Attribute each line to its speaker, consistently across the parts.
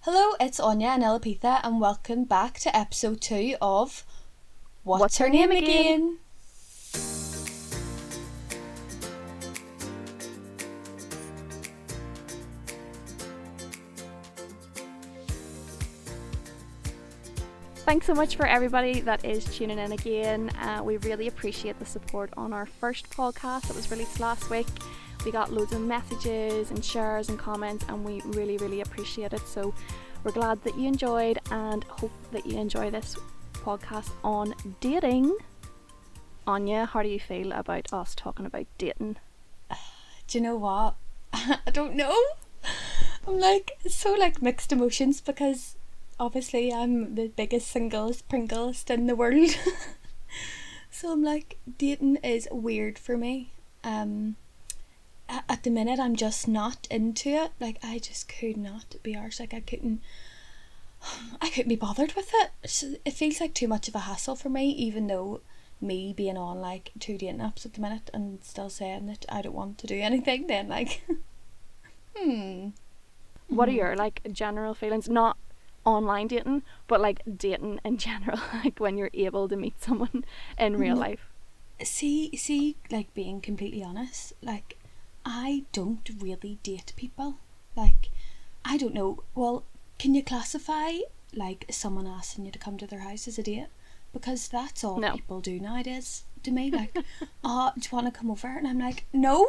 Speaker 1: Hello, it's Anya and Elapitha, and welcome back to episode 2 of What's Her Name Again?
Speaker 2: Thanks so much for everybody that is tuning in again. We really appreciate the support on our first podcast that was released last week. We got loads of messages and shares and comments, and we really appreciate it. So we're glad that you enjoyed and hope that you enjoy this podcast on dating. Anya, how do you feel about us talking about dating?
Speaker 1: Do you know what? I don't know. I'm so mixed emotions because obviously I'm the biggest singlest pringlest in the world. So I'm like, dating is weird for me. At the minute I'm just not into it. Like, I just could not be arsed. Like, I couldn't be bothered with it. It feels like too much of a hassle for me, even though me being on like 2 dating apps at the minute and still saying that I don't want to do anything, then like
Speaker 2: What are your like general feelings? Not online dating, but like dating in general, like when you're able to meet someone in real life.
Speaker 1: See, like, being completely honest, like, I don't really date people. Like, I don't know. Well, can you classify like someone asking you to come to their house as a date? Because that's all people do nowadays to me. Like, oh, do you want to come over? And I'm like, no.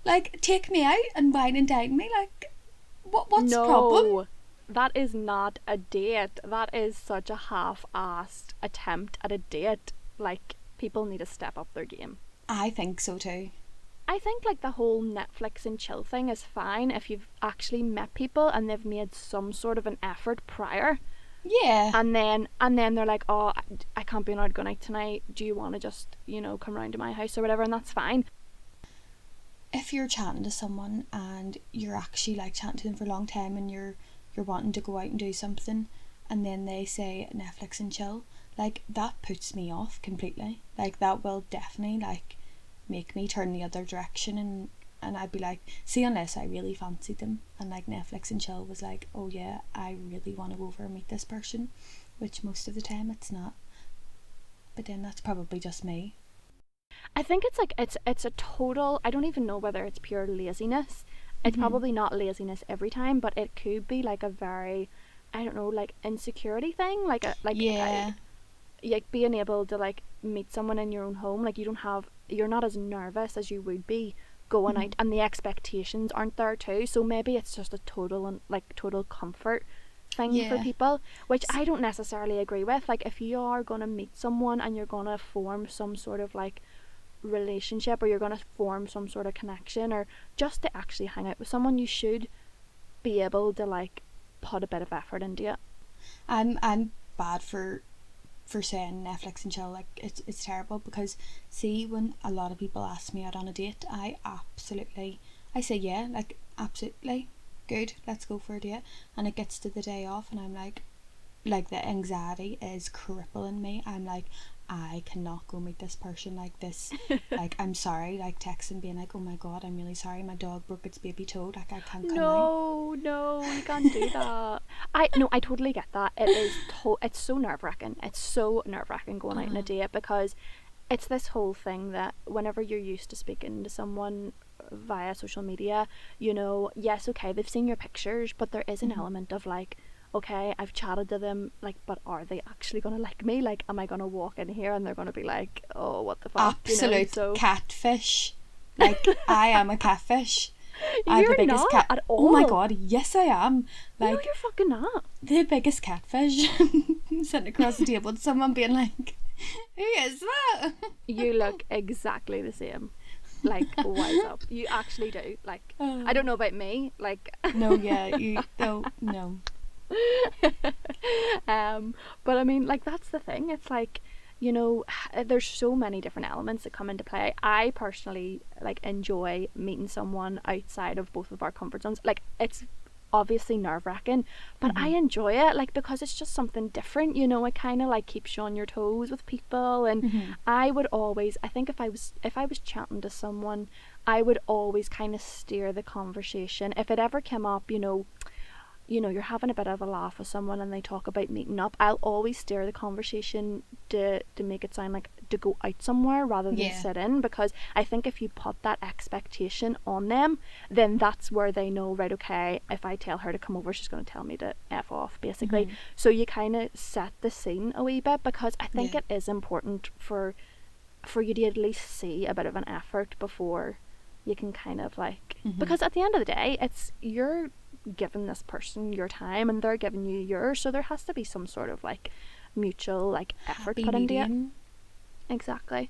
Speaker 1: Like, take me out and wine and dine me. Like, what's the problem?
Speaker 2: That is not a date. That is such a half-assed attempt at a date. Like, people need to step up their game.
Speaker 1: I think so too.
Speaker 2: I think like the whole Netflix and chill thing is fine if you've actually met people and they've made some sort of an effort prior.
Speaker 1: Yeah.
Speaker 2: And then they're like, oh, I can't be allowed to go out tonight. Do you want to just, come round to my house or whatever? And that's fine.
Speaker 1: If you're chatting to someone and you're actually like chatting to them for a long time and you're wanting to go out and do something, and then they say Netflix and chill, like, that puts me off completely. Like, that will definitely like make me turn the other direction, and I'd be like, see, unless I really fancied them and like Netflix and chill was like, oh yeah, I really want to go over and meet this person, which most of the time it's not. But then that's probably just me.
Speaker 2: I think it's like it's a total, I don't even know whether it's pure laziness. It's probably not laziness every time, but it could be like a very, I don't know, like insecurity thing, like being able to like meet someone in your own home. Like, you're not as nervous as you would be going out, and the expectations aren't there too. So maybe it's just a total comfort thing for people, which I don't necessarily agree with. Like, if you are going to meet someone and you're going to form some sort of like relationship, or you're going to form some sort of connection, or just to actually hang out with someone, you should be able to like put a bit of effort into it.
Speaker 1: I'm bad for saying Netflix and chill. Like, it's terrible, because see, when a lot of people ask me out on a date, I say yeah, like, absolutely good, let's go for a date. And it gets to the day off and I'm like the anxiety is crippling me. I'm like, I cannot go meet this person like this. Like, I'm sorry, like texting being like, oh my god, I'm really sorry, my dog broke its baby toe, like, I can't come out.
Speaker 2: No, you can't do that. I totally get that. It's so nerve-wracking. It's so nerve-wracking going out on a date, because it's this whole thing that whenever you're used to speaking to someone via social media, yes, okay, they've seen your pictures, but there is an element of like, okay, I've chatted to them, like, but are they actually going to like me? Like, am I going to walk in here and they're going to be like, oh, what the fuck?
Speaker 1: Absolute catfish. Like, I am a catfish. I'm
Speaker 2: You're
Speaker 1: the biggest
Speaker 2: not at all.
Speaker 1: Oh my god, yes I am. Like,
Speaker 2: no, you're fucking not.
Speaker 1: The biggest catfish. Sitting across the table with someone being like, who is that?
Speaker 2: You look exactly the same. Like, wise up. You actually do. Like, I don't know about me. Like,
Speaker 1: no, yeah, you don't. No.
Speaker 2: But I mean, like, that's the thing. It's like, there's so many different elements that come into play. I personally like enjoy meeting someone outside of both of our comfort zones. Like, it's obviously nerve-wracking, but I enjoy it, like, because it's just something different. It kind of like keeps you on your toes with people. And I would always, I think if I was chatting to someone, I would always kind of steer the conversation. If it ever came up, you know, you're having a bit of a laugh with someone and they talk about meeting up, I'll always steer the conversation to make it sound like to go out somewhere rather than
Speaker 1: Yeah.
Speaker 2: sit in, because I think if you put that expectation on them, then that's where they know, right, okay, if I tell her to come over, she's going to tell me to F off, basically. So you kind of set the scene a wee bit, because I think
Speaker 1: Yeah.
Speaker 2: it is important for you to at least see a bit of an effort before you can kind of like, because at the end of the day, it's you're giving this person your time and they're giving you yours, so there has to be some sort of like mutual like effort
Speaker 1: Happy
Speaker 2: put into it.
Speaker 1: medium.
Speaker 2: Exactly.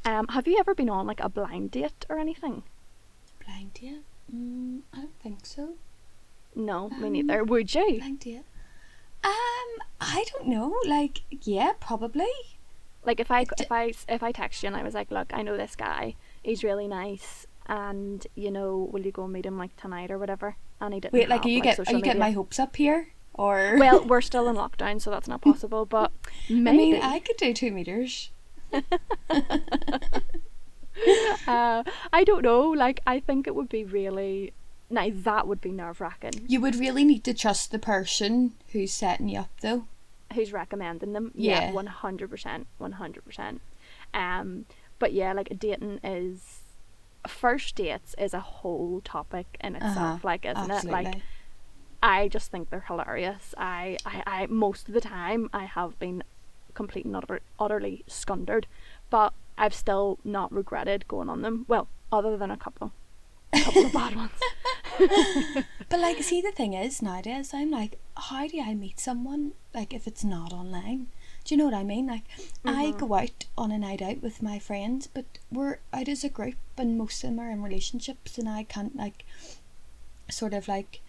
Speaker 2: Have you ever been on like a blind date or anything?
Speaker 1: Blind date? I don't think so.
Speaker 2: No, me neither. Would you?
Speaker 1: Blind date? I don't know. Like, yeah, probably.
Speaker 2: Like if I text you and I was like, look, I know this guy, he's really nice, and you know, will you go meet him like tonight or whatever? And he didn't.
Speaker 1: Wait, like,
Speaker 2: have,
Speaker 1: are you
Speaker 2: social
Speaker 1: getting
Speaker 2: media.
Speaker 1: my hopes up here? Or
Speaker 2: Well, we're still in lockdown, so that's not possible. But maybe.
Speaker 1: I mean, I could do 2 meters.
Speaker 2: I don't know. Like, I think it would be really. Now that would be nerve-wracking.
Speaker 1: You would really need to trust the person who's setting you up, though.
Speaker 2: Who's recommending them?
Speaker 1: Yeah.
Speaker 2: 100%, 100%. But yeah, like dating is. First dates is a whole topic in itself, like, isn't
Speaker 1: absolutely.
Speaker 2: it? Like, I just think they're hilarious. I most of the time I have been completely utterly scundered, but I've still not regretted going on them. Well, other than a couple of bad ones.
Speaker 1: But like, see, the thing is, nowadays I'm like, how do I meet someone like if it's not online? Do you know what I mean? Like, I go out on a night out with my friends, but we're out as a group and most of them are in relationships, and I can't like sort of like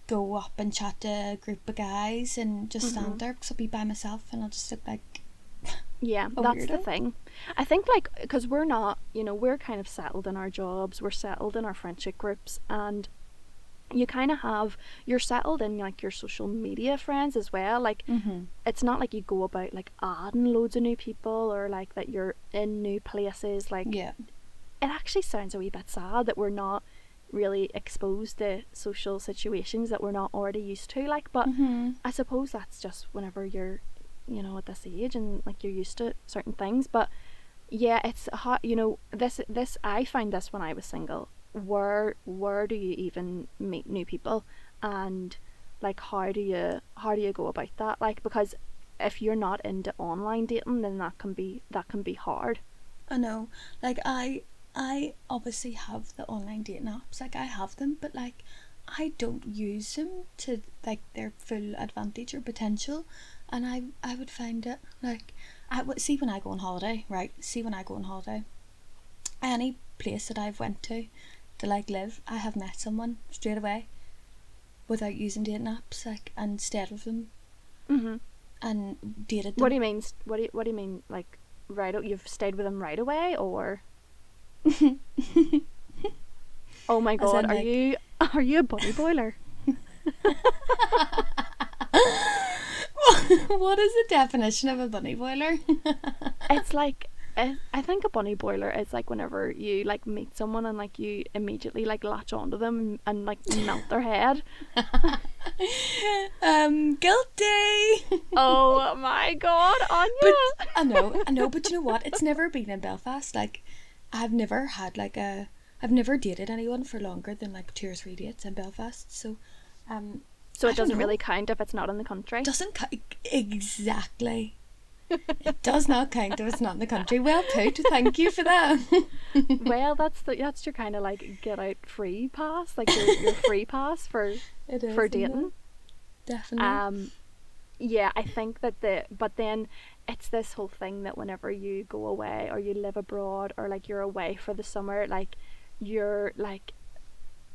Speaker 1: go up and chat to a group of guys and just stand there, because I'll be by myself and I'll just look like
Speaker 2: Yeah,
Speaker 1: a
Speaker 2: that's the
Speaker 1: weirdo.
Speaker 2: thing. I think, like, because we're not, you know, we're kind of settled in our jobs, we're settled in our friendship groups, and you kind of have, you're settled in like your social media friends as well. Like, it's not like you go about like adding loads of new people or like that you're in new places. Like,
Speaker 1: Yeah.
Speaker 2: it actually sounds a wee bit sad that we're not really exposed to social situations that we're not already used to. Like, but I suppose that's just whenever you're, you know, at this age and like you're used to certain things. But yeah, it's hot. You know, this I find this when I was single. Where do you even meet new people, and like how do you go about that? Like, because if you're not into online dating, then that can be hard.
Speaker 1: I know. Like, I obviously have the online dating apps. Like, I have them, but like I don't use them to like their full advantage or potential. And I would find it like, I would see when I go on holiday, right? See when I go on holiday, any place that I've went to like live, I have met someone straight away without using dating apps, like, and stayed with them and dated them.
Speaker 2: What do you mean? What do you mean? Like, right? You've stayed with them right away, or? Oh my god!
Speaker 1: in, like,
Speaker 2: are you a bunny boiler?
Speaker 1: What is the definition of a bunny boiler?
Speaker 2: It's like, I think a bunny boiler is like whenever you like meet someone and like you immediately like latch onto them and like melt their head.
Speaker 1: Guilty.
Speaker 2: Oh my god, Anya!
Speaker 1: But I know, but you know what? It's never been in Belfast. Like, I've never dated anyone for longer than like 2 or 3 dates in Belfast. So,
Speaker 2: so
Speaker 1: I
Speaker 2: it
Speaker 1: don't
Speaker 2: doesn't
Speaker 1: know.
Speaker 2: really count if it's not in the country.
Speaker 1: Doesn't exactly. It does not count if it's not in the country. Well put. Thank you for that.
Speaker 2: Well, that's your kind of like get out free pass, like your free pass for
Speaker 1: It is,
Speaker 2: for
Speaker 1: isn't it?
Speaker 2: dating.
Speaker 1: Definitely.
Speaker 2: Yeah, I think that but then it's this whole thing that whenever you go away or you live abroad or like you're away for the summer, like you're like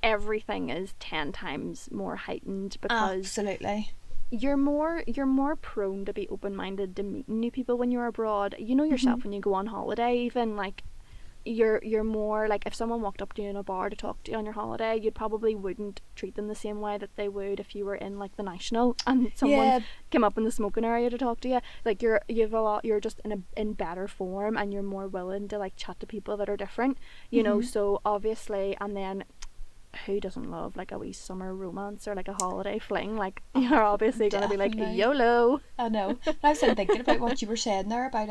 Speaker 2: everything is 10 times more heightened because
Speaker 1: Absolutely.
Speaker 2: you're more prone to be open-minded to meeting new people when you're abroad. You know yourself when you go on holiday, even like you're more like, if someone walked up to you in a bar to talk to you on your holiday, you probably wouldn't treat them the same way that they would if you were in like the National and someone came up in the smoking area to talk to you. Like you're just in better form and you're more willing to like chat to people that are different, you know. So obviously, and then who doesn't love like a wee summer romance or like a holiday fling? Like, you're obviously going to be like,
Speaker 1: Definitely.
Speaker 2: YOLO.
Speaker 1: I know. And I was thinking about what you were saying there about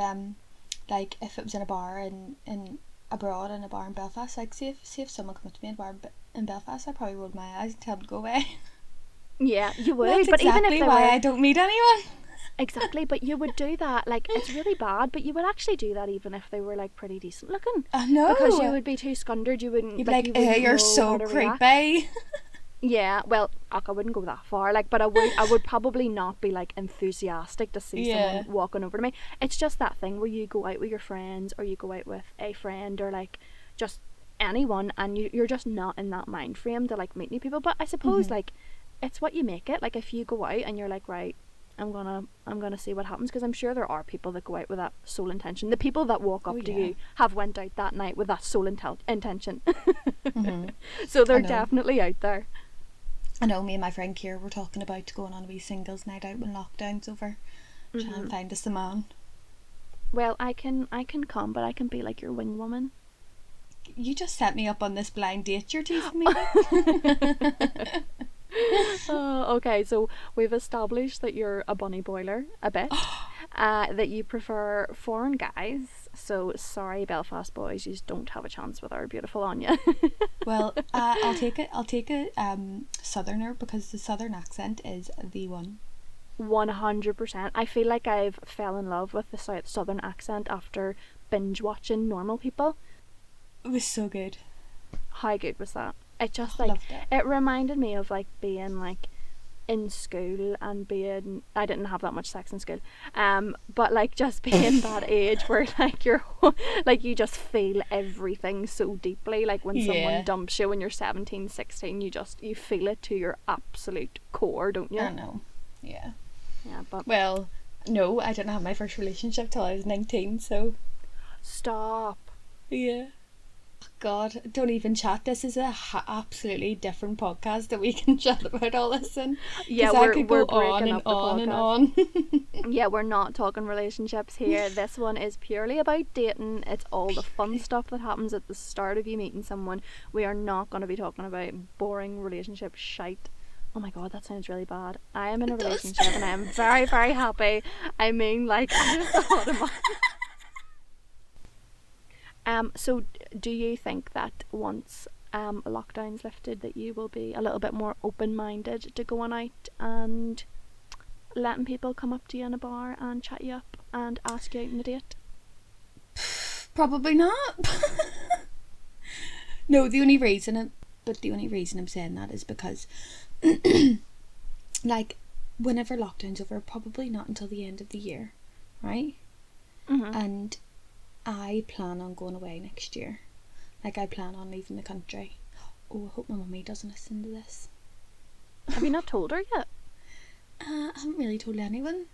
Speaker 1: like if it was in a bar in abroad, in a bar in Belfast, like see if someone came up to me in a bar in Belfast, I probably rolled my eyes and tell them to go away.
Speaker 2: Yeah, you would.
Speaker 1: That's
Speaker 2: But even if
Speaker 1: exactly
Speaker 2: they
Speaker 1: why
Speaker 2: were...
Speaker 1: I don't meet anyone.
Speaker 2: Exactly, but you would do that. Like, it's really bad, but you would actually do that even if they were like pretty decent looking.
Speaker 1: I know.
Speaker 2: Because you would be too scundered, you wouldn't
Speaker 1: You'd be
Speaker 2: like,
Speaker 1: like,
Speaker 2: you wouldn't
Speaker 1: you're
Speaker 2: know
Speaker 1: so
Speaker 2: how to react.
Speaker 1: creepy.
Speaker 2: Yeah, well, I wouldn't go that far, like, but I would probably not be like enthusiastic to see
Speaker 1: Yeah.
Speaker 2: someone walking over to me. It's just that thing where you go out with your friends, or you go out with a friend, or like just anyone, and you're just not in that mind frame to like meet new people. But I suppose like it's what you make it. Like, if you go out and you're like, right, I'm gonna see what happens, because I'm sure there are people that go out with that sole intention. The people that walk up to
Speaker 1: yeah.
Speaker 2: you have went out that night with that sole intention.
Speaker 1: Mm-hmm.
Speaker 2: So
Speaker 1: I
Speaker 2: they're
Speaker 1: know.
Speaker 2: definitely out there.
Speaker 1: I know, me and my friend Kier were talking about going on a wee singles night out when lockdown's over. Try and find us a man.
Speaker 2: Well, I can come, but I can be like your wing woman.
Speaker 1: You just set me up on this blind date you're teasing me.
Speaker 2: Okay, so we've established that you're a bunny boiler a bit. That you prefer foreign guys. So sorry, Belfast boys, you don't have a chance with our beautiful Anya.
Speaker 1: Well, I'll take a southerner, because the southern accent is the one.
Speaker 2: 100%. I feel like I've fell in love with the southern accent after binge watching Normal People.
Speaker 1: It was so good.
Speaker 2: How good was that? It just like
Speaker 1: Loved it.
Speaker 2: it reminded me of like being like in school and being... I didn't have that much sex in school, but like just being that age where like you're like you just feel everything so deeply, like when someone dumps you when you're 17, 16, you feel it to your absolute core, don't you?
Speaker 1: I know. Yeah.
Speaker 2: But
Speaker 1: Well, no, I didn't have my first relationship till I was 19, so
Speaker 2: stop.
Speaker 1: yeah. God, don't even chat. This is a absolutely different podcast that we can chat about all this in.
Speaker 2: Yeah,
Speaker 1: I could
Speaker 2: we're
Speaker 1: go on
Speaker 2: breaking
Speaker 1: and
Speaker 2: up the
Speaker 1: on and
Speaker 2: podcast.
Speaker 1: on.
Speaker 2: Yeah, we're not talking relationships here. This one is purely about dating. It's all the fun stuff that happens at the start of you meeting someone. We are not going to be talking about boring relationship shite. Oh my god, that sounds really bad. I am in a relationship and I am very, very happy. I mean, like, I just thought of so do you think that once lockdown's lifted that you will be a little bit more open-minded to going out and letting people come up to you in a bar and chat you up and ask you out on a date?
Speaker 1: Probably not. No, the only reason I'm saying that is because like whenever lockdown's over, probably not until the end of the year, right? And I plan on going away next year. Like, I plan on leaving the country. Oh, I hope my mummy doesn't listen to this.
Speaker 2: Have you not told her yet?
Speaker 1: I haven't really told anyone.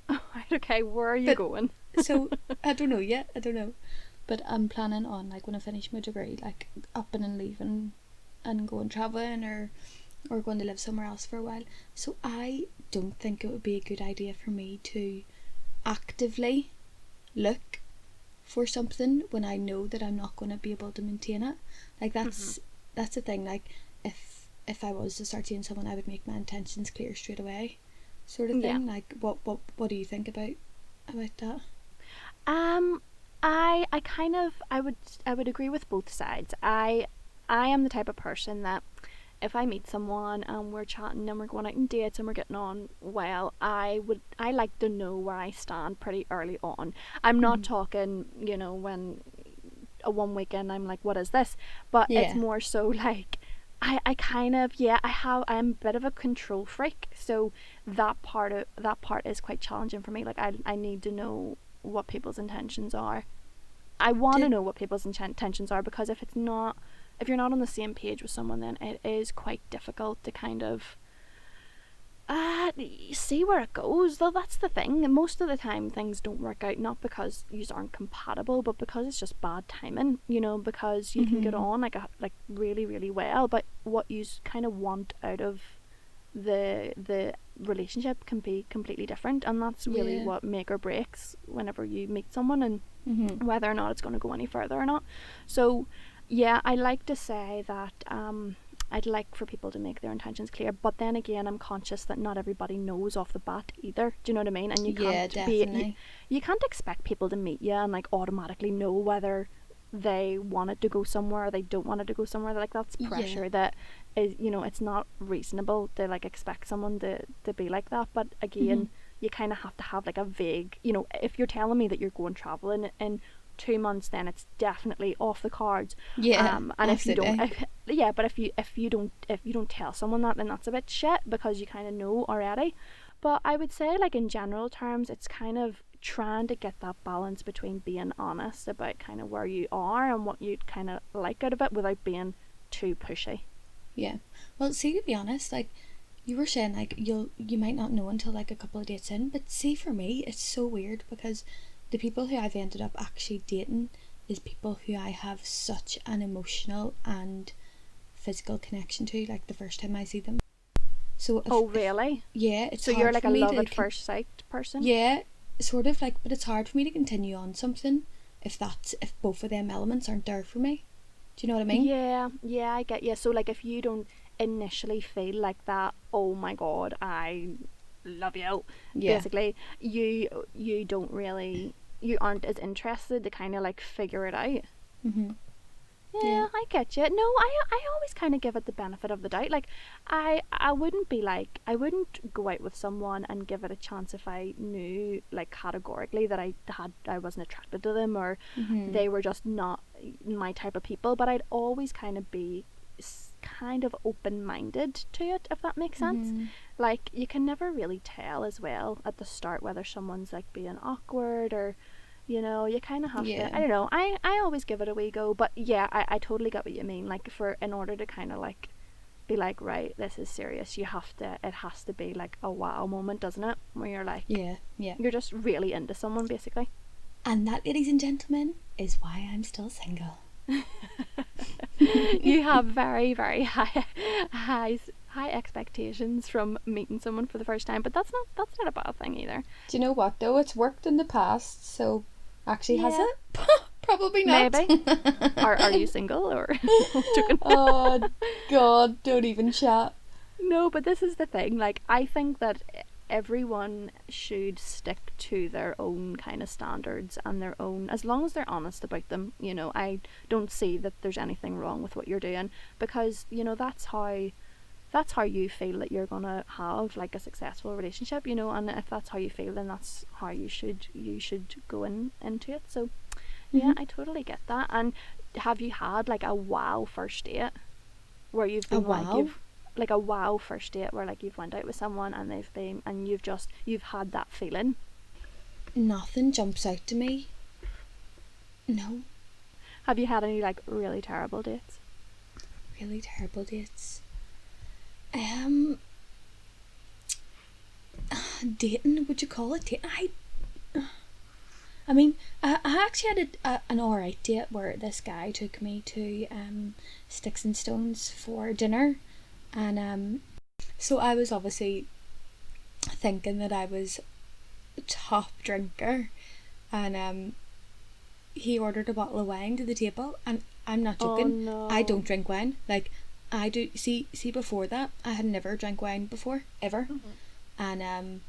Speaker 2: Oh, right, okay, where are you going?
Speaker 1: So, I don't know yet, but I'm planning on, like, when I finish my degree, like, upping and leaving and going travelling or going to live somewhere else for a while. So I don't think it would be a good idea for me to actively look for something when I know that I'm not going to be able to maintain it. Like, that's the thing. Like, if I was to start seeing someone, I would make my intentions clear straight away, sort of thing. Like, what do you think about that?
Speaker 2: I would agree with both sides. I am the type of person that if I meet someone and we're chatting and we're going out on dates and we're getting on well, I like to know where I stand pretty early on. I'm not talking, when one weekend I'm like, what is this? But it's more so like I'm a bit of a control freak, so that part is quite challenging for me. Like, I need to know what people's intentions are. I want to know what people's intentions are, because if you're not on the same page with someone, then it is quite difficult to kind of see where it goes. Though that's the thing, and most of the time things don't work out, not because you aren't compatible, but because it's just bad timing, because you can get on like really, really well, but what you kind of want out of the relationship can be completely different, and that's really what make or breaks whenever you meet someone and whether or not it's going to go any further or not. So Yeah, I like to say that I'd like for people to make their intentions clear, but then again, I'm conscious that not everybody knows off the bat either. Do you know what I mean? And
Speaker 1: Yeah, definitely.
Speaker 2: you can't expect people to meet you and like automatically know whether they wanted to go somewhere or they don't want to go somewhere. Like that's
Speaker 1: Yeah.
Speaker 2: pressure that is, it's not reasonable to like expect someone to be like that. But
Speaker 1: Mm-hmm.
Speaker 2: again, you kind of have to have like a vague, if you're telling me that you're going traveling in 2 months, then it's definitely off the cards.
Speaker 1: Yeah,
Speaker 2: And if you don't,
Speaker 1: absolutely.
Speaker 2: yeah, but if you don't tell someone that, then that's a bit shit because you kind of know already. But I would say, like in general terms, it's kind of trying to get that balance between being honest about kind of where you are and what you'd kind of like out of it without being too pushy.
Speaker 1: Yeah. Well, see, to be honest, like you were saying, like you might not know until like a couple of dates in, but see, for me, it's so weird because the people who I've ended up actually dating is people who I have such an emotional and physical connection to, like the first time I see them. So
Speaker 2: Oh,
Speaker 1: if
Speaker 2: really?
Speaker 1: yeah, it's
Speaker 2: So you're
Speaker 1: hard
Speaker 2: like
Speaker 1: for
Speaker 2: a
Speaker 1: me
Speaker 2: love
Speaker 1: to
Speaker 2: at first sight person?
Speaker 1: yeah, sort of like, but it's hard for me to continue on something if both of them elements aren't there for me. Do you know what I mean?
Speaker 2: Yeah, yeah, I get you. So like if you don't initially feel like that, oh my god, I love you.
Speaker 1: Yeah.
Speaker 2: Basically, you don't really, you aren't as interested to kind of like figure it out.
Speaker 1: Mhm. Yeah.
Speaker 2: Yeah, I get you. No, I always kind of give it the benefit of the doubt. Like, I wouldn't be like, I wouldn't go out with someone and give it a chance if I knew like categorically that I wasn't attracted to them or
Speaker 1: Mhm.
Speaker 2: they were just not my type of people. But I'd always kind of be kind of open minded to it, if that makes sense.
Speaker 1: Mhm.
Speaker 2: Like, you can never really tell as well at the start whether someone's like being awkward or you kind of have to,
Speaker 1: Yeah.
Speaker 2: I don't know, I always give it a wee go. But yeah, I totally get what you mean. Like, in order to kind of like be like, right, this is serious, it has to be like a wow moment, doesn't it, where you're like,
Speaker 1: Yeah. Yeah.
Speaker 2: you're just really into someone basically.
Speaker 1: And that, ladies and gentlemen, is why I'm still single.
Speaker 2: You have very very high expectations from meeting someone for the first time, but that's not a bad thing either.
Speaker 1: Do you know what though? It's worked in the past, so actually has
Speaker 2: Yeah,
Speaker 1: it? Probably not.
Speaker 2: maybe. Are you single or I'm joking.
Speaker 1: Oh God, don't even chat.
Speaker 2: No, but this is the thing. Like, I think that everyone should stick to their own kind of standards and their own, as long as they're honest about them. I don't see that there's anything wrong with what you're doing because that's how you feel that you're gonna have like a successful relationship. And if that's how you feel, then that's how you should go into it. So yeah,
Speaker 1: Mm-hmm.
Speaker 2: I totally get that. And have you had like a wow first date where you've
Speaker 1: Oh
Speaker 2: been like
Speaker 1: wow.
Speaker 2: you've like a wow first date where like you've went out with someone and they've been and you've had that feeling?
Speaker 1: Nothing jumps out to me. No,
Speaker 2: Have you had any like really terrible dates?
Speaker 1: really terrible dates. Um, Dating? Would you call it dating? I mean, I actually had an alright date where this guy took me to Sticks and Stones for dinner, and so I was obviously thinking that I was a top drinker, and he ordered a bottle of wine to the table, and I'm not
Speaker 2: Oh
Speaker 1: joking. I
Speaker 2: no.
Speaker 1: don't drink wine. Like I do. See, before that, I had never drank wine before ever, and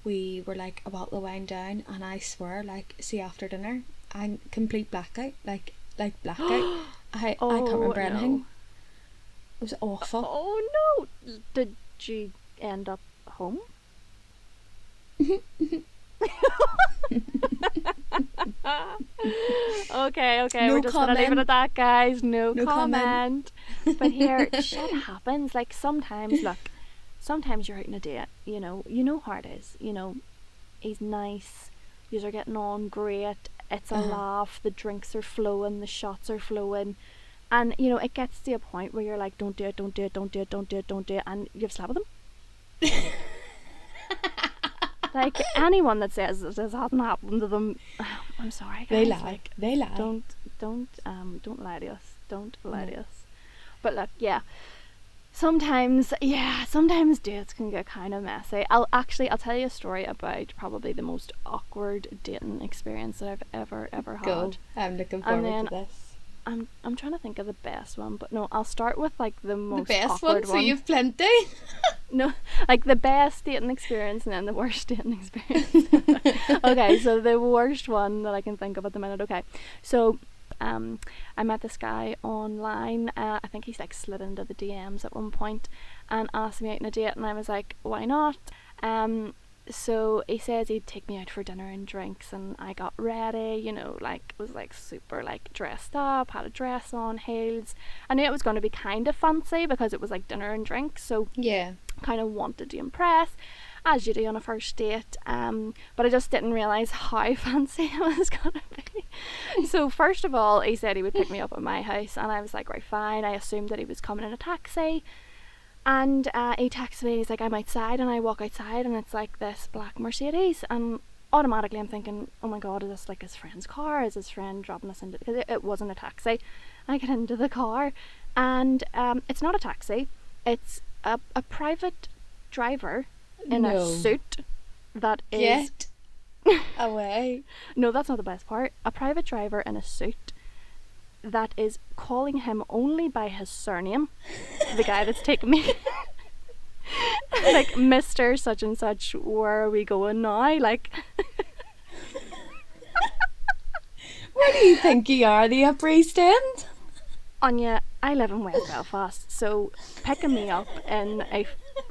Speaker 1: we were like a bottle of wine down, and I swear, like, see, after dinner, I'm complete blackout, like blackout. I can't
Speaker 2: Oh
Speaker 1: remember anything.
Speaker 2: no.
Speaker 1: It was awful.
Speaker 2: Oh no. Did you end up home? Okay, we're
Speaker 1: No
Speaker 2: just gonna leave it
Speaker 1: comment.
Speaker 2: at that, guys. No
Speaker 1: No comment.
Speaker 2: comment. But here, shit happens. Like, sometimes, look, sometimes you're out on a date. You know how it is. He's nice. Yous are getting on great. It's a
Speaker 1: Uh huh.
Speaker 2: laugh. The drinks are flowing. The shots are flowing. And it gets to a point where you're like, don't do it, don't do it, don't do it, don't do it, don't do it, and you've slept with him. Like, anyone that says that this hasn't happened to them, I'm sorry,
Speaker 1: They
Speaker 2: guys.
Speaker 1: lie.
Speaker 2: Like,
Speaker 1: They lie.
Speaker 2: don't lie to us. Don't lie
Speaker 1: No.
Speaker 2: to us. But look, yeah. Sometimes dates can get kind of messy. I'll tell you a story about probably the most awkward dating experience that I've ever
Speaker 1: Go.
Speaker 2: had.
Speaker 1: I'm looking
Speaker 2: And
Speaker 1: forward to
Speaker 2: then
Speaker 1: this.
Speaker 2: I'm trying to think of the best one, but no, I'll start with like the
Speaker 1: The
Speaker 2: most
Speaker 1: best
Speaker 2: awkward
Speaker 1: one, so
Speaker 2: one.
Speaker 1: you've plenty.
Speaker 2: No, like the best dating experience and then the worst dating experience. Okay, so the worst one that I can think of at the minute. Okay, so I met this guy online. I think he's like slid into the DMs at one point and asked me out on a date, and I was like, why not? So he says he'd take me out for dinner and drinks, and I got ready, you know, like was like super like dressed up, had a dress on, heels. I knew it was going to be kind of fancy because it was like dinner and drinks, so
Speaker 1: Yeah.
Speaker 2: kind of wanted to impress, as you do on a first date. But I just didn't realise how fancy it was going to be. So first of all, he said he would pick me up at my house, and I was like, right, fine. I assumed that he was coming in a taxi. And he texts me, he's like, I'm outside, and I walk outside, and it's like this black Mercedes, and automatically I'm thinking, oh my god, is this like his friend's car? Is his friend dropping us into, because it wasn't a taxi. I get into the car, and it's not a taxi, it's a private driver in a suit that is...
Speaker 1: Get away.
Speaker 2: No, that's not the best part. A private driver in a suit that is calling him only by his surname, the guy that's taking me. Like, Mr. such and such, where are we going now? Like...
Speaker 1: Where do you think you are, the Upper East End?
Speaker 2: Anya, I live in West Belfast, so picking me up in a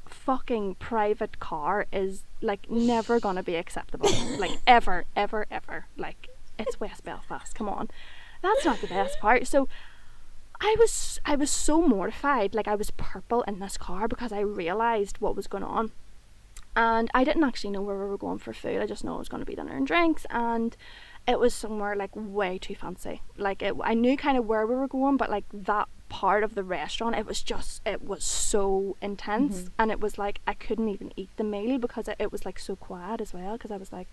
Speaker 2: fucking private car is like never gonna be acceptable. Like ever. Like, it's West Belfast, come on. That's not the best part. So I was so mortified, like I was purple in this car because I realised what was going on. And I didn't actually know where we were going for food. I just know it was going to be dinner and drinks, and it was somewhere like way too fancy. Like I knew kind of where we were going, but like that part of the restaurant, it was so intense, and it was like I couldn't even eat the meal because it was like so quiet as well, because I was like,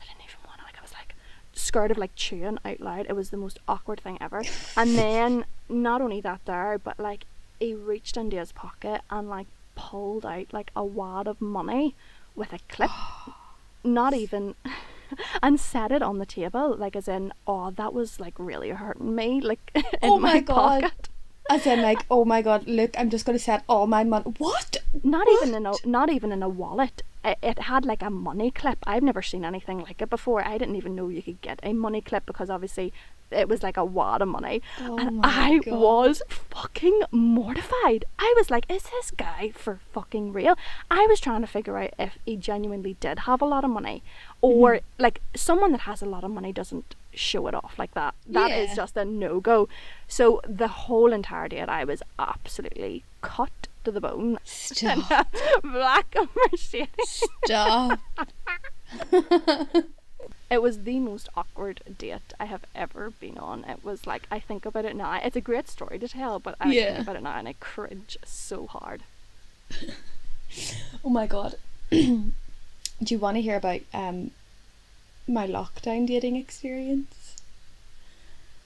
Speaker 2: I didn't even want to, like I was like scared of like chewing out loud. It was the most awkward thing ever. And then not only that there, but like he reached into his pocket and like pulled out like a wad of money with a clip. Not even and set it on the table, like as in, oh, that was like really hurting me, like in
Speaker 1: Oh
Speaker 2: my
Speaker 1: my god.
Speaker 2: pocket.
Speaker 1: As in, like, oh my god, look, I'm just going to set all my money. What?
Speaker 2: Not
Speaker 1: What?
Speaker 2: even in a wallet. It had like a money clip. I've never seen anything like it before. I didn't even know you could get a money clip, because obviously it was like a wad of money.
Speaker 1: Oh
Speaker 2: and
Speaker 1: my
Speaker 2: I
Speaker 1: God.
Speaker 2: was fucking mortified. I was like, is this guy for fucking real? I was trying to figure out if he genuinely did have a lot of money, or like someone that has a lot of money doesn't show it off like that. That is
Speaker 1: Yeah.
Speaker 2: just a no-go. So the whole entire date I was absolutely cut to the bone.
Speaker 1: Stop.
Speaker 2: Black Mercedes.
Speaker 1: Stop.
Speaker 2: It was the most awkward date I have ever been on. It was like, I think about it now, it's a great story to tell, but I think about it now and I cringe so hard.
Speaker 1: Oh my god. Do you want to hear about my lockdown dating experience?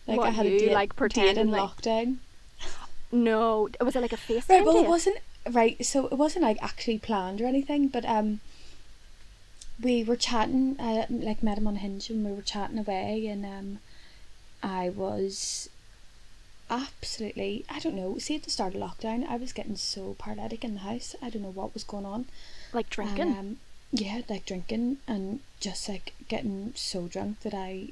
Speaker 1: Like,
Speaker 2: What,
Speaker 1: I had
Speaker 2: you,
Speaker 1: a date,
Speaker 2: like, pretending,
Speaker 1: date in
Speaker 2: like-
Speaker 1: lockdown.
Speaker 2: No, was it like a FaceTime
Speaker 1: Right, well,
Speaker 2: date?
Speaker 1: it wasn't, right, so it wasn't like actually planned or anything, but we were chatting, like met him on Hinge, and we were chatting away, and I was absolutely, I don't know, see, at the start of lockdown I was getting so paralytic in the house. I don't know what was going on.
Speaker 2: Like drinking?
Speaker 1: And, yeah, like drinking, and just like getting so drunk that I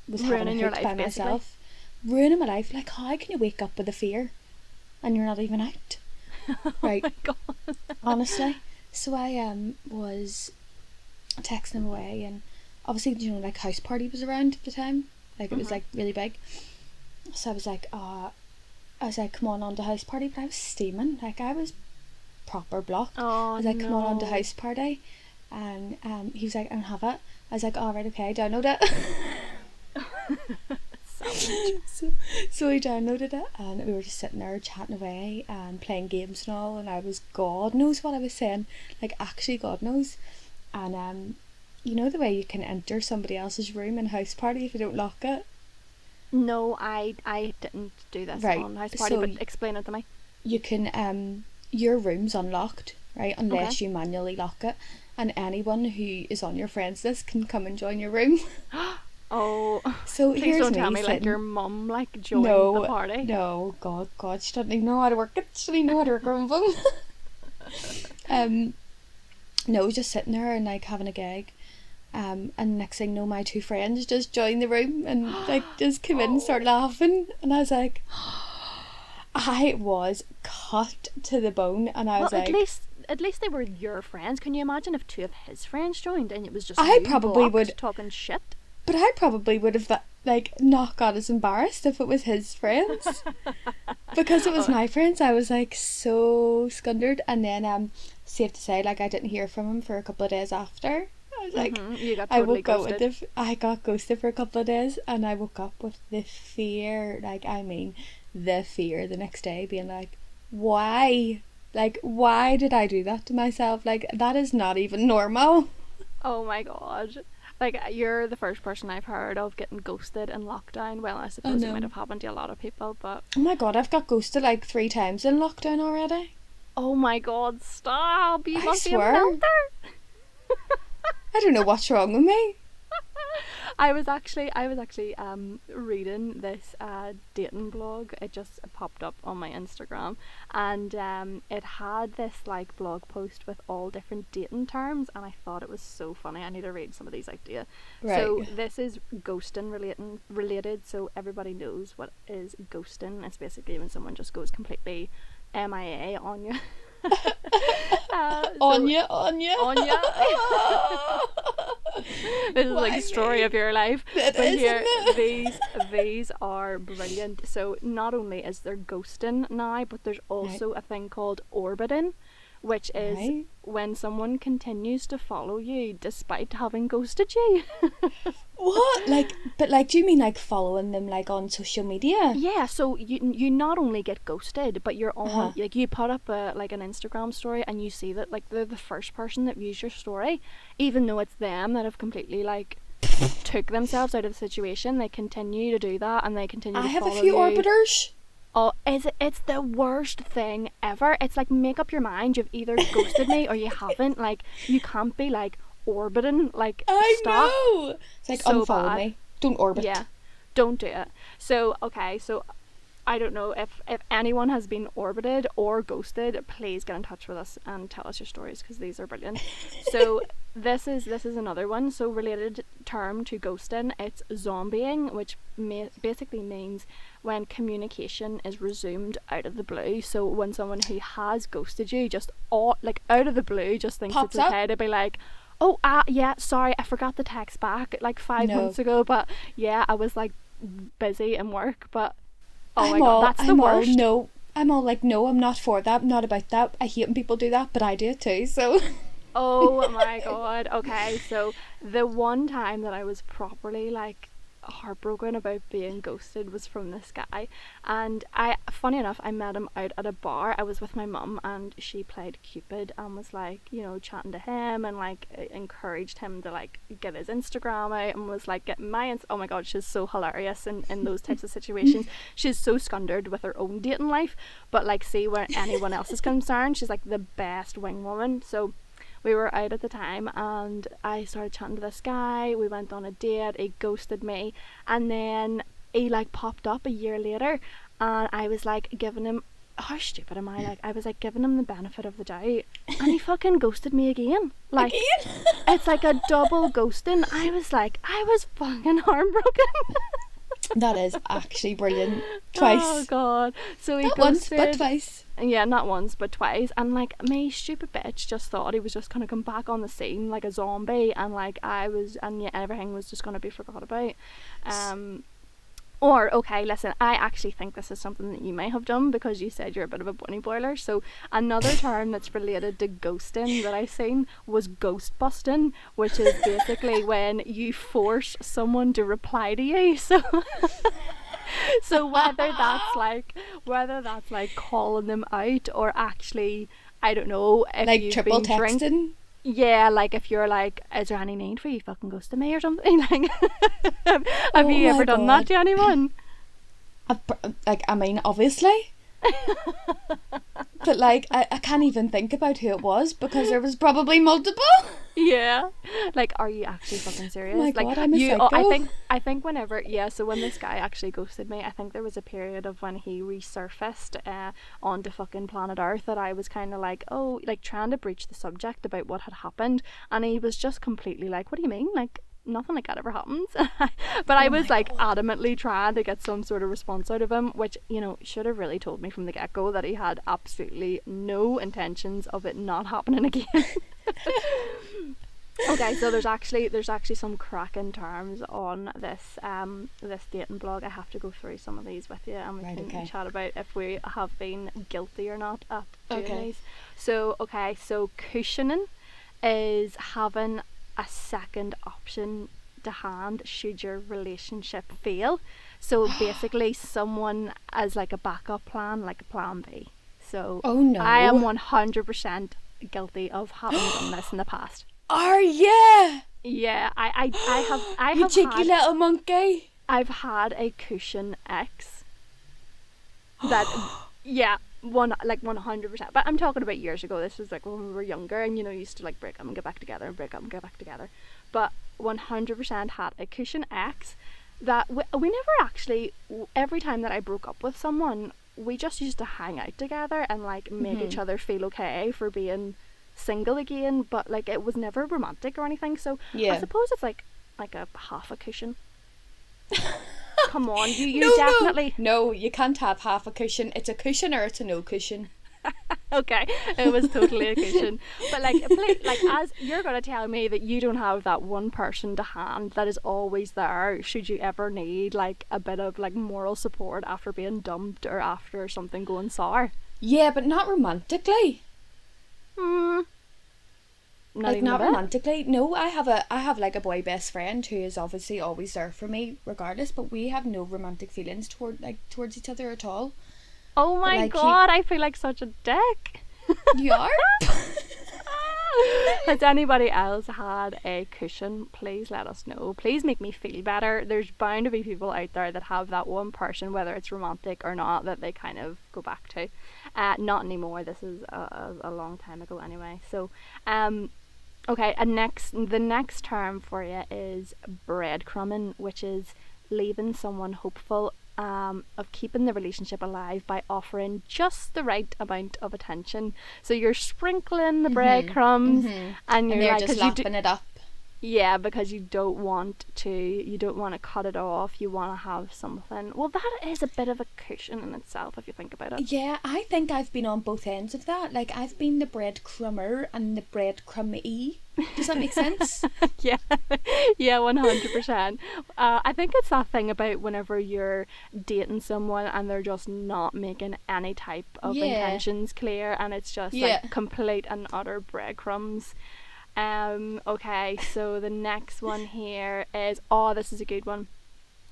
Speaker 1: was having
Speaker 2: Ruining
Speaker 1: a
Speaker 2: your
Speaker 1: hoot
Speaker 2: life,
Speaker 1: by myself. Ruining my life. Like, how can you wake up with a fear and you're not even out? Right.
Speaker 2: Oh my god.
Speaker 1: Honestly. So I was texting him away, and obviously, you know, like, house party was around at the time. Like, it was like really big. So I was like, come on to house party, but I was steaming. Like, I was proper blocked.
Speaker 2: Oh,
Speaker 1: I was like, come on to
Speaker 2: no.
Speaker 1: house party, and he was like, I don't have it. I was like, all right, okay, download it. So we downloaded it, and we were just sitting there chatting away and playing games and all, and I was, God knows what I was saying, like, actually God knows. And you know the way you can enter somebody else's room in house party if you don't lock it?
Speaker 2: No, I didn't do this
Speaker 1: Right,
Speaker 2: on house party,
Speaker 1: so
Speaker 2: but explain it to me.
Speaker 1: You can your room's unlocked, right, unless you manually lock it, and anyone who is on your friends list can come and join your room.
Speaker 2: Oh,
Speaker 1: So
Speaker 2: please
Speaker 1: here's
Speaker 2: don't
Speaker 1: me
Speaker 2: tell me like
Speaker 1: sitting.
Speaker 2: your mum like joined the
Speaker 1: No,
Speaker 2: party.
Speaker 1: no, God, she doesn't even know how to work it. She doesn't even know how to work her own phone. No, just sitting there and like having a gag. And next thing you know, my two friends just joined the room and like just came in and started laughing, and I was like, I was cut to the bone, and I
Speaker 2: Well,
Speaker 1: was like,
Speaker 2: at least they were your friends. Can you imagine if two of his friends joined and it was just
Speaker 1: I
Speaker 2: you
Speaker 1: probably
Speaker 2: blocked
Speaker 1: would,
Speaker 2: talking shit?
Speaker 1: but I probably would have like not got as embarrassed if it was his friends. Because it was my friends, I was like so scundered. And then safe to say, like I didn't hear from him for a couple of days after. I was like,
Speaker 2: You got
Speaker 1: I
Speaker 2: totally
Speaker 1: woke up
Speaker 2: ghosted.
Speaker 1: with I got ghosted for a couple of days, and I woke up with the fear, like I mean the fear the next day, being like, why, like why did I do that to myself? Like that is not even normal.
Speaker 2: Oh my god. Like, you're the first person I've heard of getting ghosted in lockdown. Well, I
Speaker 1: Oh
Speaker 2: suppose it might
Speaker 1: no.
Speaker 2: have happened to a lot of people, but
Speaker 1: Oh my god, I've got ghosted like 3 times in lockdown already.
Speaker 2: oh my god, stop! You
Speaker 1: I
Speaker 2: must be a
Speaker 1: swear.
Speaker 2: melter.
Speaker 1: I don't know what's wrong with me.
Speaker 2: I was actually reading this dating blog. It just popped up on my Instagram, and it had this like blog post with all different dating terms, and I thought it was so funny. I need to read some of these out to you.
Speaker 1: Right.
Speaker 2: So this is ghosting related. So everybody knows what is ghosting. It's basically when someone just goes completely MIA on you.
Speaker 1: Anya.
Speaker 2: Anya. This is like
Speaker 1: Why
Speaker 2: the story
Speaker 1: me?
Speaker 2: of your life.
Speaker 1: It
Speaker 2: But
Speaker 1: is,
Speaker 2: here,
Speaker 1: isn't it?
Speaker 2: these are brilliant. So not only is there ghosting now, but there's also a thing called orbiting, which is
Speaker 1: Right.
Speaker 2: when someone continues to follow you despite having ghosted you.
Speaker 1: What? Like, but like, do you mean like following them like on social media?
Speaker 2: Yeah, so you not only get ghosted, but you're on
Speaker 1: Uh-huh.
Speaker 2: like you put up a like an Instagram story and you see that like they're the first person that views your story, even though it's them that have completely like took themselves out of the situation. They continue to do that and they continue
Speaker 1: I
Speaker 2: to
Speaker 1: have a
Speaker 2: follow
Speaker 1: few
Speaker 2: you.
Speaker 1: orbiters.
Speaker 2: Oh, it's the worst thing ever. It's like, make up your mind. You've either ghosted me or you haven't. Like, you can't be like orbiting. Like,
Speaker 1: I
Speaker 2: stop.
Speaker 1: know. It's like
Speaker 2: So
Speaker 1: unfollow
Speaker 2: bad.
Speaker 1: me. Don't orbit.
Speaker 2: Yeah, don't do it. So okay, so I don't know if anyone has been orbited or ghosted, please get in touch with us and tell us your stories because these are brilliant. So this is another one. So related term to ghosting, it's zombieing, which basically means when communication is resumed out of the blue. So when someone who has ghosted you just all like out of the blue just thinks
Speaker 1: Pops
Speaker 2: it's okay
Speaker 1: up.
Speaker 2: to be like, oh yeah, sorry, I forgot the text back like 5 months
Speaker 1: No.
Speaker 2: ago, but yeah, I was like busy in work, but oh my
Speaker 1: I'm
Speaker 2: god,
Speaker 1: all.
Speaker 2: that's the
Speaker 1: I'm all.
Speaker 2: worst.
Speaker 1: No. I'm all like, no, I'm not for that. I'm not about that. I hate when people do that, but I do it too. So.
Speaker 2: Oh my god. Okay, so the one time that I was properly like heartbroken about being ghosted was from this guy, and funny enough, I met him out at a bar. I was with my mum and she played Cupid and was like, you know, chatting to him and like encouraged him to like get his Instagram out and was like, get my oh my god, she's so hilarious in those types of situations. She's so scundered with her own dating life, but like, see, where anyone else is concerned, she's like the best wing woman. So we were out at the time and I started chatting to this guy. We went on a date. He ghosted me, and then he like popped up a year later, and I was like giving him, how stupid am I? Like, I was like giving him the benefit of the doubt, and he fucking ghosted me again. Like,
Speaker 1: Again?
Speaker 2: it's like a double ghosting. I was like, I was fucking heartbroken.
Speaker 1: That is actually brilliant. Twice.
Speaker 2: Oh god. So he
Speaker 1: Not once,
Speaker 2: ghosted.
Speaker 1: but twice.
Speaker 2: Yeah, not once but twice, and like, me stupid bitch just thought he was just gonna come back on the scene like a zombie, and like I was, and yeah, everything was just gonna be forgot about. Or okay, listen, I actually think this is something that you may have done because you said you're a bit of a bunny boiler. So another term that's related to ghosting that I seen was ghost busting, which is basically when you force someone to reply to you. So so whether that's like calling them out or actually, I don't know, if
Speaker 1: Like
Speaker 2: you've
Speaker 1: triple
Speaker 2: been
Speaker 1: texting.
Speaker 2: yeah, like if you're like, is there any need for you fucking ghosting me or something? Like, have
Speaker 1: Oh
Speaker 2: you
Speaker 1: my
Speaker 2: ever done that
Speaker 1: God.
Speaker 2: to anyone?
Speaker 1: Like, I mean, obviously. But like, I can't even think about who it was because there was probably multiple.
Speaker 2: Yeah. Like, are you actually fucking serious?
Speaker 1: Oh my
Speaker 2: Like,
Speaker 1: god, I'm a
Speaker 2: you
Speaker 1: psycho.
Speaker 2: I think whenever, yeah, so when this guy actually ghosted me, I think there was a period of when he resurfaced onto fucking planet Earth that I was kind of like, oh, like trying to breach the subject about what had happened, and he was just completely like, what do you mean? Like, nothing like that ever happens. But I
Speaker 1: Oh
Speaker 2: was
Speaker 1: my
Speaker 2: like
Speaker 1: god.
Speaker 2: adamantly trying to get some sort of response out of him, which, you know, should have really told me from the get-go that he had absolutely no intentions of it not happening again. Okay, so there's actually some cracking terms on this dating blog. I have to go through some of these with you, and we
Speaker 1: Right,
Speaker 2: can
Speaker 1: okay.
Speaker 2: chat about if we have been guilty or not at doing
Speaker 1: Okay.
Speaker 2: these. So okay, so cushioning is having a second option to hand should your relationship fail. So basically, someone as like a backup plan, like a plan B. So
Speaker 1: Oh
Speaker 2: I am
Speaker 1: no.
Speaker 2: 100% guilty of having done this in the past.
Speaker 1: Are ya?
Speaker 2: Yeah, I have I
Speaker 1: You
Speaker 2: have
Speaker 1: cheeky
Speaker 2: had
Speaker 1: little monkey.
Speaker 2: I've had a cushion ex that, yeah, 100%. But I'm talking about years ago. This was like when we were younger, and you know, used to like break up and get back together and break up and get back together. But 100% had a cushion ex that we never actually. Every time that I broke up with someone, we just used to hang out together and like make each other feel okay for being single again. But like it was never romantic or anything. So I
Speaker 1: Yeah.
Speaker 2: suppose it's like a half a cushion. Come on, you
Speaker 1: No,
Speaker 2: definitely.
Speaker 1: no, you can't have half a cushion. It's a cushion or it's a no cushion.
Speaker 2: Okay, it was totally a cushion. But like, like as you're gonna tell me that you don't have that one person to hand that is always there, should you ever need like a bit of like moral support after being dumped or after something going sour?
Speaker 1: Yeah, but not romantically.
Speaker 2: Hmm. Not
Speaker 1: Like
Speaker 2: even a
Speaker 1: not
Speaker 2: bit.
Speaker 1: romantically. No, I have like a boy best friend who is obviously always there for me regardless, but we have no romantic feelings towards each other at all.
Speaker 2: Oh
Speaker 1: But
Speaker 2: my
Speaker 1: like he
Speaker 2: god, I feel like such a dick.
Speaker 1: you are?
Speaker 2: Has anybody else had a cushion? Please let us know. Please make me feel better. There's bound to be people out there that have that one person, whether it's romantic or not, that they kind of go back to. Not anymore. This is a long time ago anyway. So, okay. The next term for you is breadcrumbing, which is leaving someone hopeful of keeping the relationship alive by offering just the right amount of attention. So you're sprinkling the breadcrumbs, and
Speaker 1: And
Speaker 2: you're
Speaker 1: they're
Speaker 2: like,
Speaker 1: just
Speaker 2: because
Speaker 1: lapping it up.
Speaker 2: yeah, because you don't want to cut it off. You want to have something. Well, that is a bit of a cushion in itself if you think about it.
Speaker 1: Yeah, I think I've been on both ends of that. Like I've been the breadcrumber and the breadcrummy. Does that make sense?
Speaker 2: Yeah, yeah, 100%. I think it's that thing about whenever you're dating someone and they're just not making any type of
Speaker 1: Yeah.
Speaker 2: intentions clear, and it's just
Speaker 1: Yeah.
Speaker 2: like complete and utter breadcrumbs. Okay, so the next one here is, oh, this is a good one.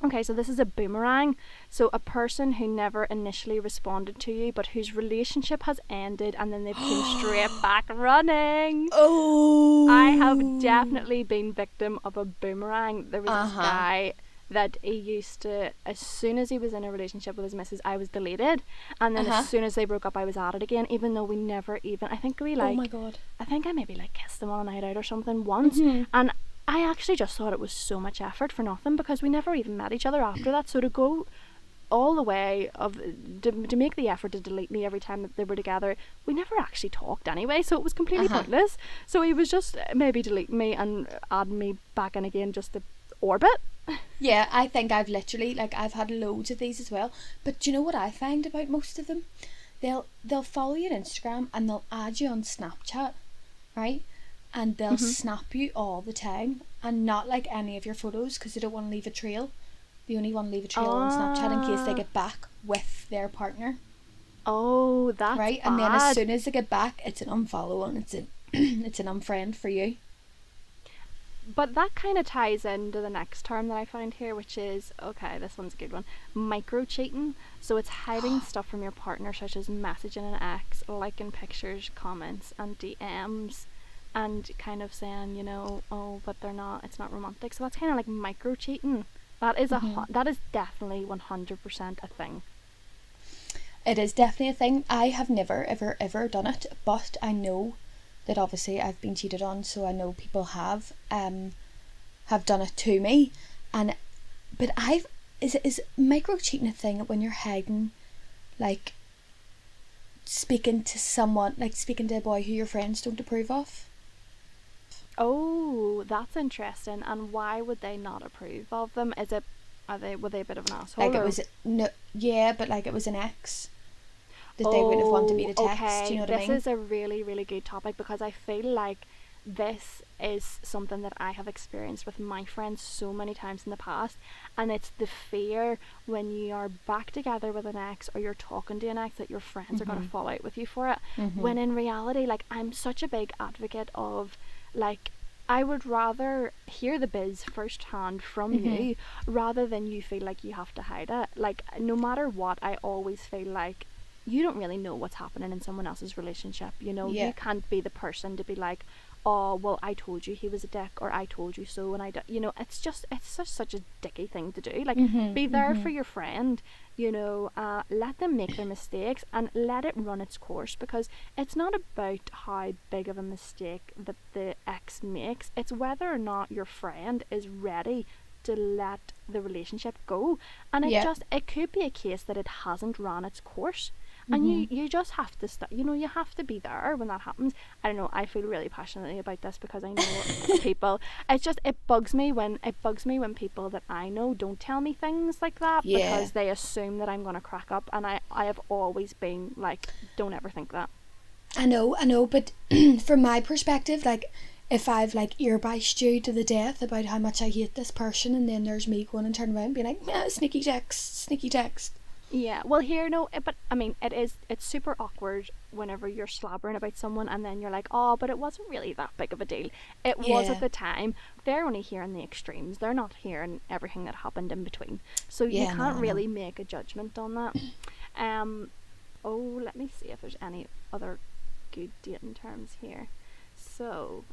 Speaker 2: Okay, so this is a boomerang. So a person who never initially responded to you, but whose relationship has ended, and then they've came straight back running.
Speaker 1: Oh.
Speaker 2: I have definitely been victim of a boomerang. There was this guy that he used to, as soon as he was in a relationship with his missus, I was deleted, and then as soon as they broke up, I was at it again, even though we never even, I think we like,
Speaker 1: Oh my god.
Speaker 2: I think I maybe like kissed him on a night out or something once, and I actually just thought it was so much effort for nothing, because we never even met each other after that. So to go all the way to make the effort to delete me every time that they were together, we never actually talked anyway, so it was completely pointless. So he was just maybe deleting me and adding me back in again just to orbit.
Speaker 1: Yeah, I think I've literally, like, I've had loads of these as well. But do you know what I find about most of them? They'll follow you on Instagram and they'll add you on Snapchat, right? And they'll snap you all the time and not like any of your photos because they don't want to leave a trail. They only want to leave a trail on Snapchat in case they get back with their partner.
Speaker 2: Oh, that's
Speaker 1: right.
Speaker 2: bad.
Speaker 1: And then as soon as they get back, it's an unfollow and it's an unfriend for you.
Speaker 2: But that kind of ties into the next term that I found here, which is, okay, this one's a good one, micro cheating. So it's hiding stuff from your partner, such as messaging an ex, liking pictures, comments, and DMs, and kind of saying, you know, oh, but it's not romantic. So that's kind of like micro cheating. That is that is definitely 100% a thing.
Speaker 1: It is definitely a thing. I have never ever done it, but I know that obviously I've been cheated on, so I know people have done it to me, and but is micro cheating a thing when you're hiding, like speaking to someone, like speaking to a boy who your friends don't approve of?
Speaker 2: Oh, that's interesting. And why would they not approve of them? Were they a bit of an asshole?
Speaker 1: Like it
Speaker 2: Or
Speaker 1: was no, yeah, but like it was an ex that they wouldn't have wanted me
Speaker 2: oh,
Speaker 1: to text. Do you
Speaker 2: okay.
Speaker 1: know what I
Speaker 2: This
Speaker 1: mean?
Speaker 2: is a really, really good topic because I feel like this is something that I have experienced with my friends so many times in the past, and it's the fear when you are back together with an ex or you're talking to an ex that your friends are going to fall out with you for it. When in reality, like, I'm such a big advocate of, like, I would rather hear the biz firsthand from you rather than you feel like you have to hide it. Like, no matter what, I always feel like you don't really know what's happening in someone else's relationship. You know,
Speaker 1: Yeah.
Speaker 2: you can't be the person to be like, oh, well, I told you he was a dick, or I told you so, and you know, it's just such a dicky thing to do. Like, be there for your friend, you know, let them make their mistakes and let it run its course, because it's not about how big of a mistake that the ex makes, it's whether or not your friend is ready to let the relationship go. And
Speaker 1: Yeah.
Speaker 2: it could be a case that it hasn't run its course, and you just have to you know, you have to be there when that happens. I don't know, I feel really passionately about this because I know people, it's just, it bugs me when people that I know don't tell me things like that,
Speaker 1: Yeah.
Speaker 2: because they assume that I'm going to crack up, and I have always been like, don't ever think that.
Speaker 1: I know, but from my perspective, like, if I've like earbashed you to the death about how much I hate this person, and then there's me going and turning around and being like, yeah, sneaky text.
Speaker 2: Yeah, well, here, no, but I mean, it's super awkward whenever you're slabbering about someone and then you're like, oh, but it wasn't really that big of a deal. It was at
Speaker 1: Yeah.
Speaker 2: the time. They're only hearing the extremes, they're not hearing everything that happened in between. So you
Speaker 1: Yeah, no,
Speaker 2: can't
Speaker 1: I know.
Speaker 2: really make a judgment on that. Um, oh, let me see if there's any other good dating terms here. So,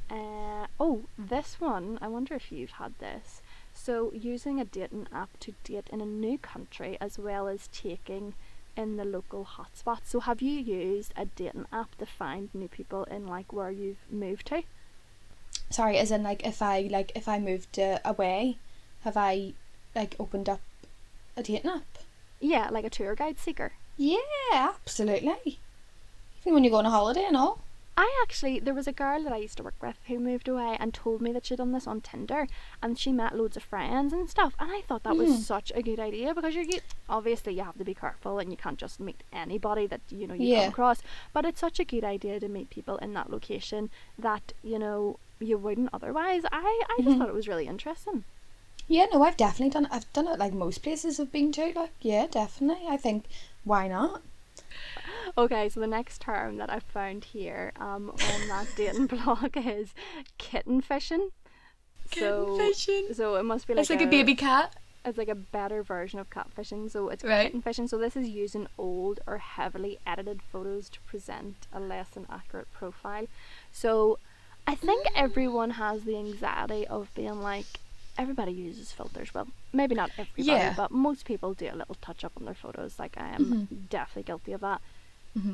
Speaker 2: oh, this one, I wonder if you've had this. So, using a dating app to date in a new country as well as taking in the local hotspots. So, have you used a dating app to find new people in like where you've moved to?
Speaker 1: Sorry, as in like if I moved away, have I like opened up a dating app?
Speaker 2: Yeah, like a tour guide seeker.
Speaker 1: Yeah, absolutely. Even when you go on a holiday and all.
Speaker 2: There was a girl that I used to work with who moved away and told me that she'd done this on Tinder, and she met loads of friends and stuff, and I thought that was such a good idea, because obviously you have to be careful and you can't just meet anybody that, you know, you come
Speaker 1: Yeah.
Speaker 2: across, but it's such a good idea to meet people in that location that, you know, you wouldn't otherwise. I just thought it was really interesting.
Speaker 1: Yeah, no, I've definitely done it. I've done it like most places I've been to. Like, yeah, definitely. I think, why not?
Speaker 2: Okay, so the next term that I found here on that dating blog is kitten fishing.
Speaker 1: Kitten
Speaker 2: So
Speaker 1: fishing.
Speaker 2: so it must be
Speaker 1: It's
Speaker 2: like
Speaker 1: like a baby cat.
Speaker 2: it's like a better version of catfishing. So it's
Speaker 1: Right.
Speaker 2: kitten fishing. So this is using old or heavily edited photos to present a less than accurate profile. So I think everyone has the anxiety of being like, everybody uses filters. Well, maybe not everybody,
Speaker 1: Yeah.
Speaker 2: but most people do a little touch up on their photos. Like, I am definitely guilty of that.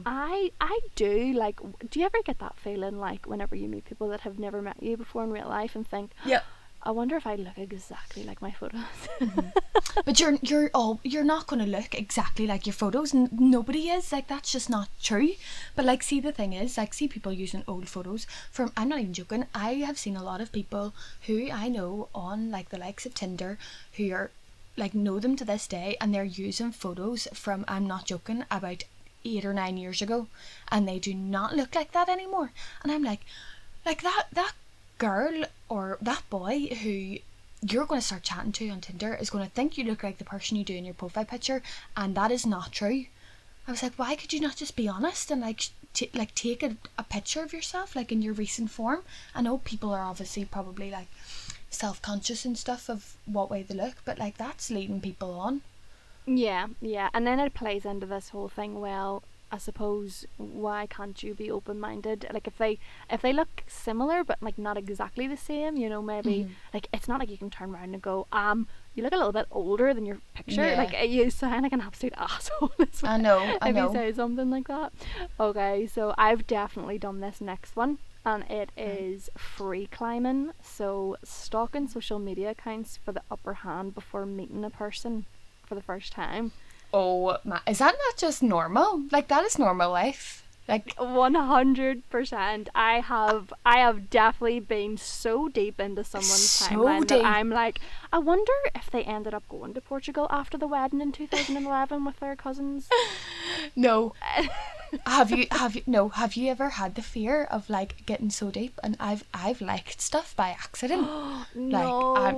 Speaker 2: I do, like, do you ever get that feeling like whenever you meet people that have never met you before in real life and think,
Speaker 1: Yep.
Speaker 2: I wonder if I look exactly like my photos?
Speaker 1: But you're not going to look exactly like your photos. Nobody is, like, that's just not true. But like, see, the thing is, like, see people using old photos from, I'm not even joking, I have seen a lot of people who I know on like the likes of Tinder who are like, know them to this day, and they're using photos from, I'm not joking, about 8 or 9 years ago, and they do not look like that anymore. And I'm like that girl or that boy who you're going to start chatting to on Tinder is going to think you look like the person you do in your profile picture, and that is not true. I was like, why could you not just be honest and like take a picture of yourself like in your recent form? I know people are obviously probably like self-conscious and stuff of what way they look, but like, that's leading people on.
Speaker 2: Yeah, yeah. And then it plays into this whole thing, well, I suppose, why can't you be open minded? Like, if they look similar but like not exactly the same, you know, maybe like, it's not like you can turn around and go, you look a little bit older than your picture.
Speaker 1: Yeah.
Speaker 2: Like, you sound like an absolute asshole
Speaker 1: I know.
Speaker 2: if you say something like that. Okay, so I've definitely done this next one. and it is free climbing. So stalking social media accounts for the upper hand before meeting a person for the first time.
Speaker 1: Oh my, is that not just normal? Like, that is normal life. Like,
Speaker 2: 100%. I have definitely been so deep into someone's timeline that I'm like, I wonder if they ended up going to Portugal after the wedding in 2011 with their cousins.
Speaker 1: No. Have you ever had the fear of like getting so deep? And I've liked stuff by accident.
Speaker 2: No.
Speaker 1: Like,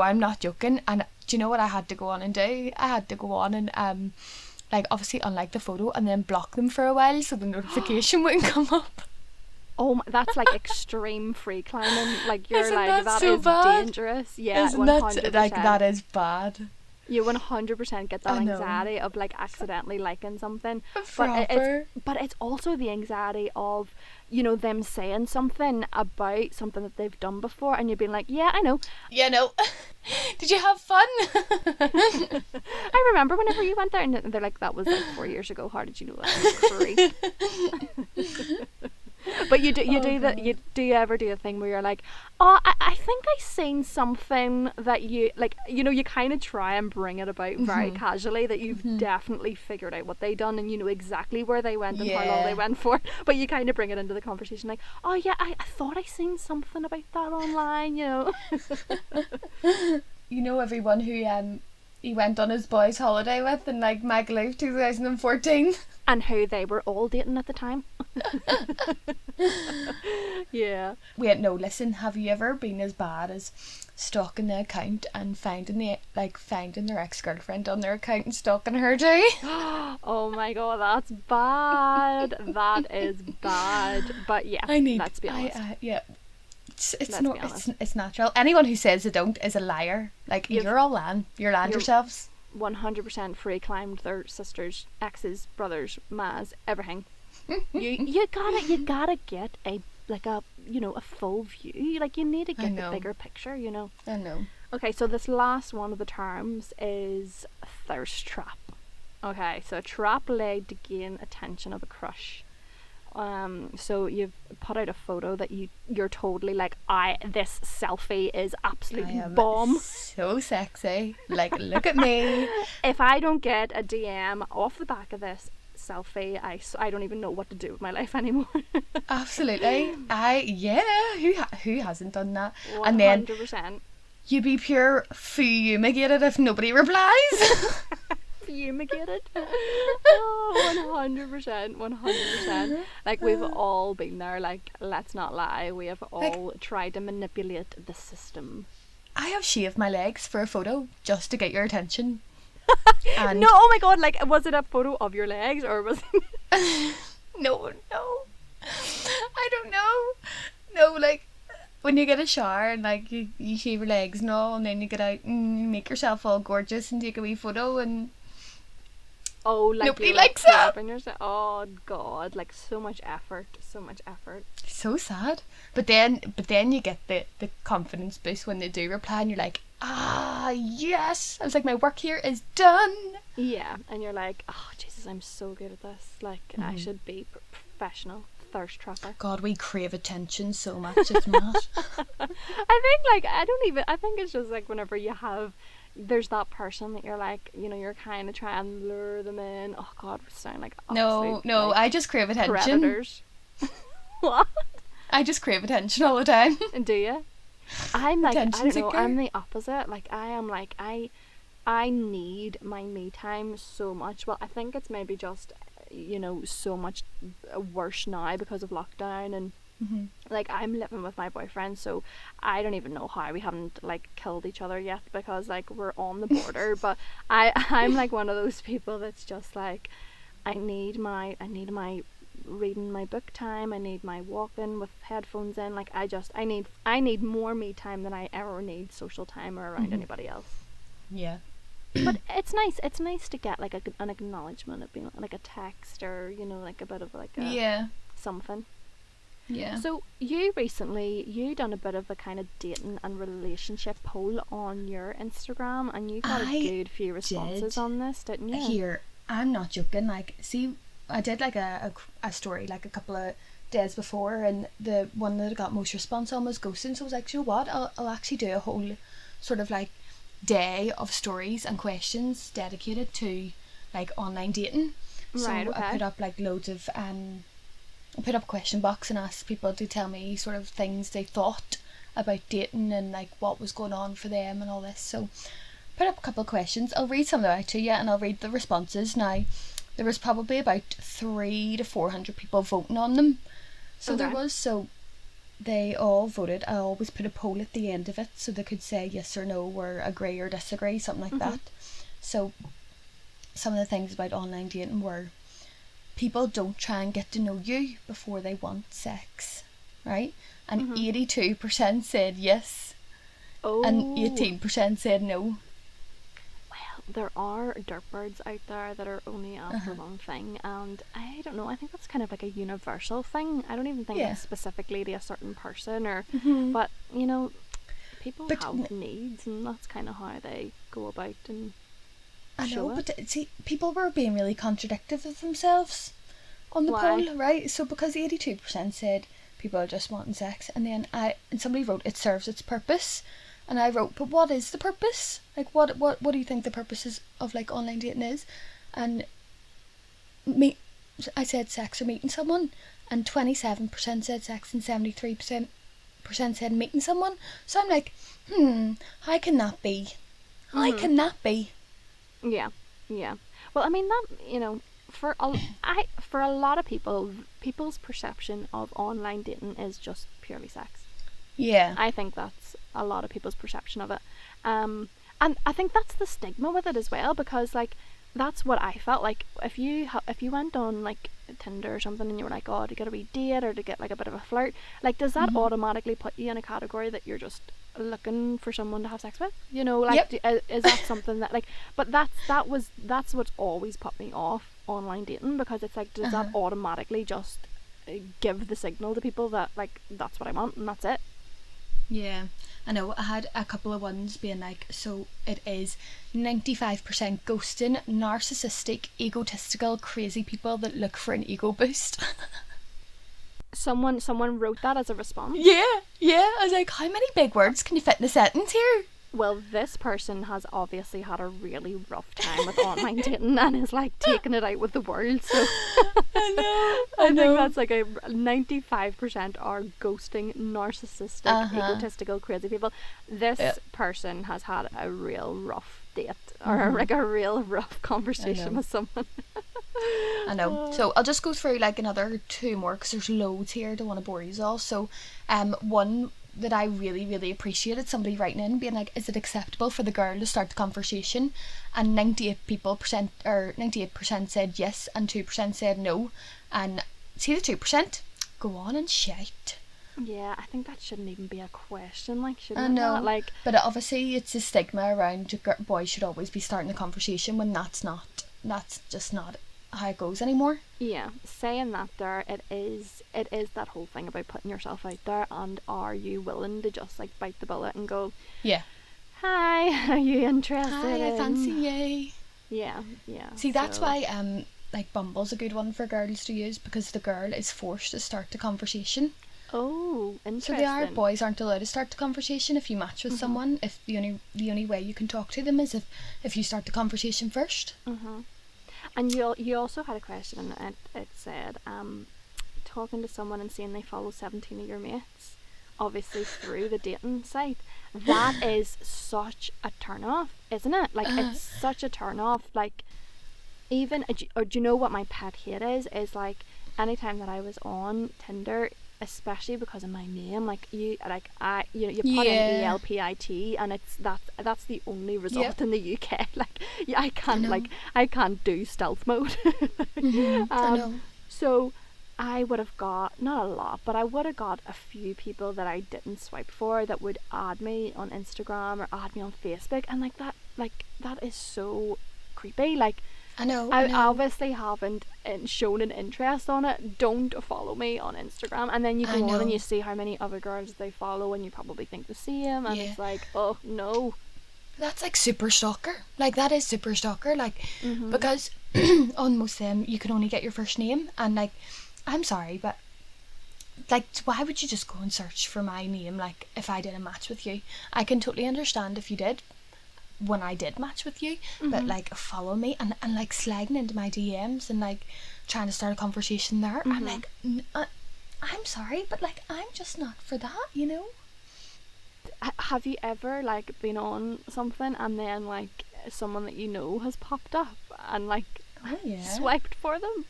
Speaker 1: I'm not joking. And do you know what I had to go on and do? I had to go on and like obviously unlike the photo and then block them for a while so the notification wouldn't come up.
Speaker 2: Oh my, that's like extreme free climbing. Like, you're
Speaker 1: Isn't
Speaker 2: like,
Speaker 1: that
Speaker 2: that
Speaker 1: so
Speaker 2: is
Speaker 1: bad?
Speaker 2: dangerous. Yeah,
Speaker 1: Isn't
Speaker 2: 100%.
Speaker 1: that like, that is bad?
Speaker 2: You 100% get that
Speaker 1: I know.
Speaker 2: anxiety of like accidentally liking something.
Speaker 1: Proper.
Speaker 2: But it's also the anxiety of, you know, them saying something about something that they've done before and you being like, yeah, I know.
Speaker 1: Yeah, no. Did you have fun?
Speaker 2: I remember whenever you went there and they're like, that was like 4 years ago. How did you know that? Creep. But you do you ever do a thing where you're like, oh, I think I seen something that you like, you know, you kind of try and bring it about very casually that you've definitely figured out what they done and you know exactly where they went and how long they went for, but you kind of bring it into the conversation like, oh yeah, I thought I seen something about that online, you know.
Speaker 1: You know everyone who he went on his boys' holiday with in like Magaluf 2014.
Speaker 2: And who they were all dating at the time. Yeah.
Speaker 1: Wait, no, listen, have you ever been as bad as stalking the account and finding their ex-girlfriend on their account and stalking her too?
Speaker 2: Oh my god, that's bad. That is bad. But yeah, let's be honest.
Speaker 1: Yeah. It's natural. Anyone who says they don't is a liar. Like, you're all lying. You're lying yourselves.
Speaker 2: 100% free climbed their sisters, exes, brothers, mas, everything. you gotta get a full view. Like, you need to get the bigger picture, you know.
Speaker 1: I know.
Speaker 2: Okay, so this last one of the terms is thirst trap. Okay, so a trap laid to gain attention of a crush. So you've put out a photo that you're totally like, this selfie is absolutely bomb.
Speaker 1: So sexy. Like, look at me.
Speaker 2: If I don't get a DM off the back of this selfie, I don't even know what to do with my life anymore.
Speaker 1: Absolutely. Who hasn't done that?
Speaker 2: 100%.
Speaker 1: And then you be pure fumigated if nobody replies.
Speaker 2: Fumigated. Oh, 100%. Like, we've all been there. Like, let's not lie, we have all tried to manipulate the system. I
Speaker 1: have shaved my legs for a photo just to get your attention.
Speaker 2: And no, oh my god, like, was it a photo of your legs or was it
Speaker 1: No, I don't know. No, like, when you get a shower and like you shave your legs and all, and then you get out and make yourself all gorgeous and take a wee photo, and
Speaker 2: like,
Speaker 1: nobody likes that.
Speaker 2: Oh god, like, so much effort.
Speaker 1: So sad. But then you get the confidence boost when they do reply, and you're like, yes. I was like, my work here is done.
Speaker 2: Yeah, and you're like, oh Jesus, I'm so good at this. Like, I should be professional thirst trapper.
Speaker 1: God, we crave attention so much. It's mad.
Speaker 2: I think it's just like whenever there's that person that you're like, you know, you're kind of trying to lure them in. Oh god, we sound like absolute,
Speaker 1: no,
Speaker 2: like,
Speaker 1: I just crave attention.
Speaker 2: Predators. What?
Speaker 1: I just crave attention all the time.
Speaker 2: And do you? I'm like,
Speaker 1: attention
Speaker 2: I don't know,
Speaker 1: seeker.
Speaker 2: I'm the opposite. Like, I am like, I need my me time so much. Well, I think it's maybe just, you know, so much worse now because of lockdown, and like, I'm living with my boyfriend, so I don't even know how we haven't like killed each other yet, because like, we're on the border. But I'm like one of those people that's just like, I need my reading my book time, I need my walking with headphones in. Like, I need more me time than I ever need social time or around anybody else.
Speaker 1: Yeah.
Speaker 2: But it's nice to get like an acknowledgement of being like a text, or, you know, like a bit of like a something.
Speaker 1: Yeah.
Speaker 2: So you done a bit of a kind of dating and relationship poll on your Instagram, and you got a good few responses on this, didn't you?
Speaker 1: Here, I'm not joking. Like, see, I did like a story like a couple of days before, and the one that I got most response on was ghosting. So I was like, you know what, I'll actually do a whole sort of like day of stories and questions dedicated to like online dating.
Speaker 2: Right,
Speaker 1: So
Speaker 2: okay.
Speaker 1: I put up like loads of I put up a question box and asked people to tell me sort of things they thought about dating and like what was going on for them and all this. So put up a couple of questions. I'll read some of them out to you, and I'll read the responses. Now, there was probably about 300 to 400 people voting on them. So
Speaker 2: Okay.
Speaker 1: there was, so they all voted. I always put a poll at the end of it so they could say yes or no, or agree or disagree, something like that. So some of the things about online dating were people don't try and get to know you before they want sex, right? And 82% said yes,
Speaker 2: Oh.
Speaker 1: and 18% said no.
Speaker 2: Well, there are dirtbirds out there that are only after one thing, and I don't know, I think that's kind of like a universal thing. I don't even think
Speaker 1: Yeah.
Speaker 2: it's specifically to a certain person, or but you know, people
Speaker 1: But
Speaker 2: have needs, and that's kind of how they go about and
Speaker 1: I
Speaker 2: show
Speaker 1: know,
Speaker 2: it.
Speaker 1: but see, people were being really contradictive of themselves on the
Speaker 2: Why?
Speaker 1: poll, right? So because 82% said people are just wanting sex, and then somebody wrote it serves its purpose, and I wrote, but what is the purpose? Like, what do you think the purpose is of like online dating is? And I said sex or meeting someone, and 27% said sex, and 73% said meeting someone. So I'm like, how can that be? How can that be?
Speaker 2: Yeah, yeah. Well, I mean that, you know, for for a lot of people, people's perception of online dating is just purely sex.
Speaker 1: Yeah.
Speaker 2: I think that's a lot of people's perception of it. And I think that's the stigma with it as well, because like that's what I felt like. If you went on like Tinder or something and you were like, oh, to get a wee date or to get like a bit of a flirt, like does that automatically put you in a category that you're just looking for someone to have sex with? You know, like is that something that like? But that's what's always put me off online dating, because it's like, does that automatically just give the signal to people that like that's what I want and that's it?
Speaker 1: Yeah, I know. I had a couple of ones being like, so it is 95% ghosting, narcissistic, egotistical, crazy people that look for an ego boost.
Speaker 2: Someone wrote that as a response.
Speaker 1: Yeah. I was like, how many big words can you fit in a sentence here?
Speaker 2: Well, this person has obviously had a really rough time with online dating and is like taking it out with the world. So
Speaker 1: I
Speaker 2: I think that's like a 95% are ghosting, narcissistic, egotistical, crazy people. This person has had a real rough date, or like a real rough conversation with someone.
Speaker 1: I know. So I'll just go through like another two more, because there's loads here. Don't want to bore you all. So, one that I really, really appreciated, somebody writing in being like, is it acceptable for the girl to start the conversation? And 98% said yes, and 2% said no. And see the 2%? Go on and shout.
Speaker 2: Yeah, I think that shouldn't even be a question. Like, shouldn't
Speaker 1: I
Speaker 2: it
Speaker 1: know,
Speaker 2: not? Like,
Speaker 1: but obviously it's a stigma around boys should always be starting the conversation, when that's just not how it goes anymore.
Speaker 2: yeah, saying that there, it is that whole thing about putting yourself out there, and are you willing to just like bite the bullet and go,
Speaker 1: Yeah.
Speaker 2: hi, are you interested?
Speaker 1: Hi, I fancy you.
Speaker 2: Yeah.
Speaker 1: See, that's why like Bumble's a good one for girls to use, because the girl is forced to start the conversation.
Speaker 2: Oh,
Speaker 1: So
Speaker 2: interesting.
Speaker 1: boys aren't allowed to start the conversation if you match with someone. If the only way you can talk to them is if you start the conversation first.
Speaker 2: And you also had a question, and it said, talking to someone and seeing they follow 17 of your mates, obviously through the dating site, that is such a turn off, isn't it? Like, it's such a turn off. Like, even, or do you know what my pet hate is? Is like, anytime that I was on Tinder, especially because of my name, like you put in ELPIT, and that's the only result in the UK. Like, I can't do stealth mode.
Speaker 1: I know.
Speaker 2: So I would have got, not a lot, but I would have got a few people that I didn't swipe for that would add me on Instagram or add me on Facebook, and that is so creepy. Like,
Speaker 1: I know.
Speaker 2: I obviously haven't shown an interest on it. Don't follow me on Instagram. And then you go on and you see how many other girls they follow, and you probably think the same, and it's like, oh no.
Speaker 1: That's like super stalker. Like, that is super stalker. Like, because on most of them you can only get your first name, and like, I'm sorry, but like, why would you just go and search for my name, like, if I did a match with you? I can totally understand if you did when I did match with you, but like, follow me and like sliding into my DMs and like trying to start a conversation there. I'm like, I'm sorry, but like, I'm just not for that, you know?
Speaker 2: Have you ever like been on something and then like someone that you know has popped up and like swiped for them?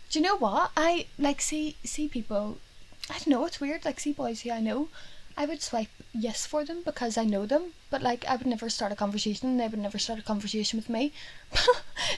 Speaker 1: Do you know what? I like see people, I don't know, it's weird, like see boys who I know, I would swipe yes for them because I know them, but like I would never start a conversation and they would never start a conversation with me.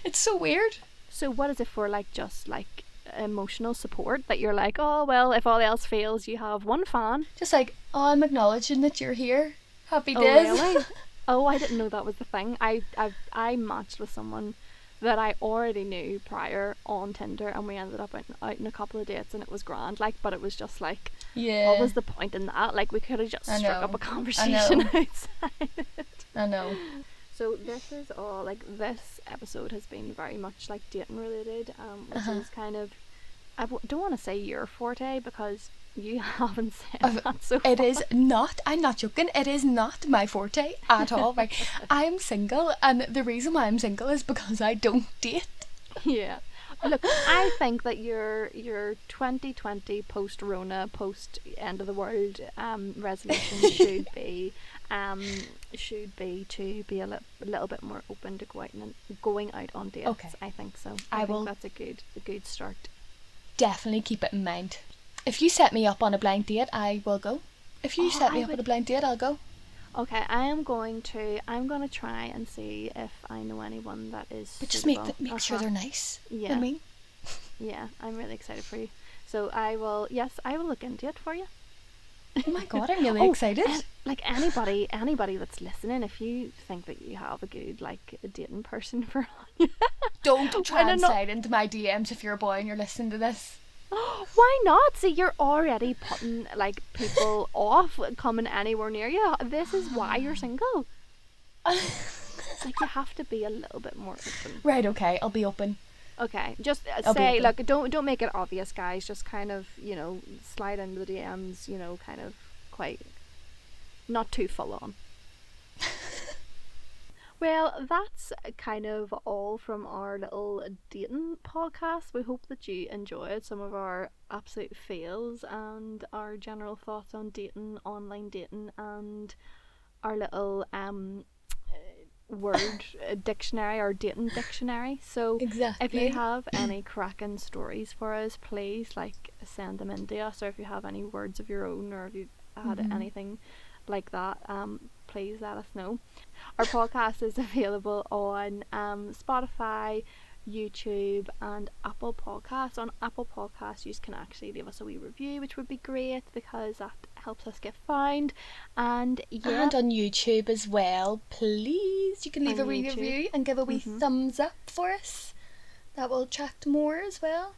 Speaker 1: It's so weird.
Speaker 2: So what is it for, like just like emotional support that you're like, oh well, if all else fails you have one fan?
Speaker 1: Just like, oh, I'm acknowledging that you're here. Happy
Speaker 2: Oh
Speaker 1: days.
Speaker 2: really? Oh, I didn't know that was the thing. I matched with someone that I already knew prior on Tinder, and we ended up out in a couple of dates, and it was grand. Like, but it was just like, what was the point in that? Like, we could have just struck up a conversation outside.
Speaker 1: I know.
Speaker 2: So this is all like, this episode has been very much like dating related, which is kind of, don't want to say your forte because you haven't said that so far.
Speaker 1: It is not, I'm not joking, it is not my forte at all. Like, I'm single, and the reason why I'm single is because I don't date.
Speaker 2: Yeah. Look, I think that your 2020 post-Rona, post-end of the world resolution should be to be a little bit more open to going out on dates. Okay. I think so. I think that's a good start.
Speaker 1: Definitely keep it in mind. If you set me up on a blind date, I will go. If you set me up on a blind date, I'll go.
Speaker 2: Okay, I'm going to try and see if I know anyone that is
Speaker 1: But just
Speaker 2: suitable.
Speaker 1: make sure they're nice.
Speaker 2: Yeah.
Speaker 1: I mean.
Speaker 2: Yeah, I'm really excited for you. So I will look into it for you.
Speaker 1: Oh my god, I'm really excited.
Speaker 2: Like anybody that's listening, if you think that you have a good like a dating person for
Speaker 1: don't try and slide into my DMs if you're a boy and you're listening to this.
Speaker 2: Why not? See, you're already putting like people off coming anywhere near you. This is why you're single. It's like you have to be a little bit more open.
Speaker 1: Right, okay, I'll be open.
Speaker 2: Okay, just say, look, don't make it obvious, guys. Just kind of, slide into the DMs, kind of quite, not too full on. Well, that's kind of all from our little dating podcast. We hope that you enjoyed some of our absolute fails and our general thoughts on dating, online dating, and our little word dictionary or dating dictionary. So
Speaker 1: exactly.
Speaker 2: If you have any cracking stories for us, please send them in to us, or if you have any words of your own, or if you had anything like that, please let us know. Our podcast is available on Spotify, YouTube, and Apple Podcasts. On Apple Podcasts you can actually leave us a wee review, which would be great because that helps us get found. And
Speaker 1: on YouTube as well, please, you can leave a wee review and give a wee thumbs up for us. That will attract more as well.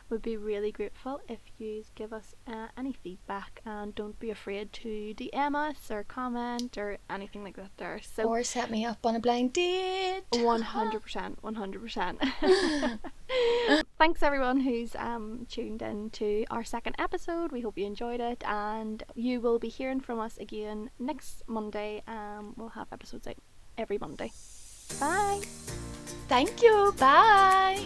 Speaker 2: Would be really grateful if you give us any feedback, and don't be afraid to DM us or comment or anything like that there. So,
Speaker 1: or set me up on a blind date.
Speaker 2: 100%. Thanks everyone who's tuned in to our second episode. We hope you enjoyed it, and you will be hearing from us again next Monday. We'll have episodes out every Monday. Bye.
Speaker 1: Thank you. Bye.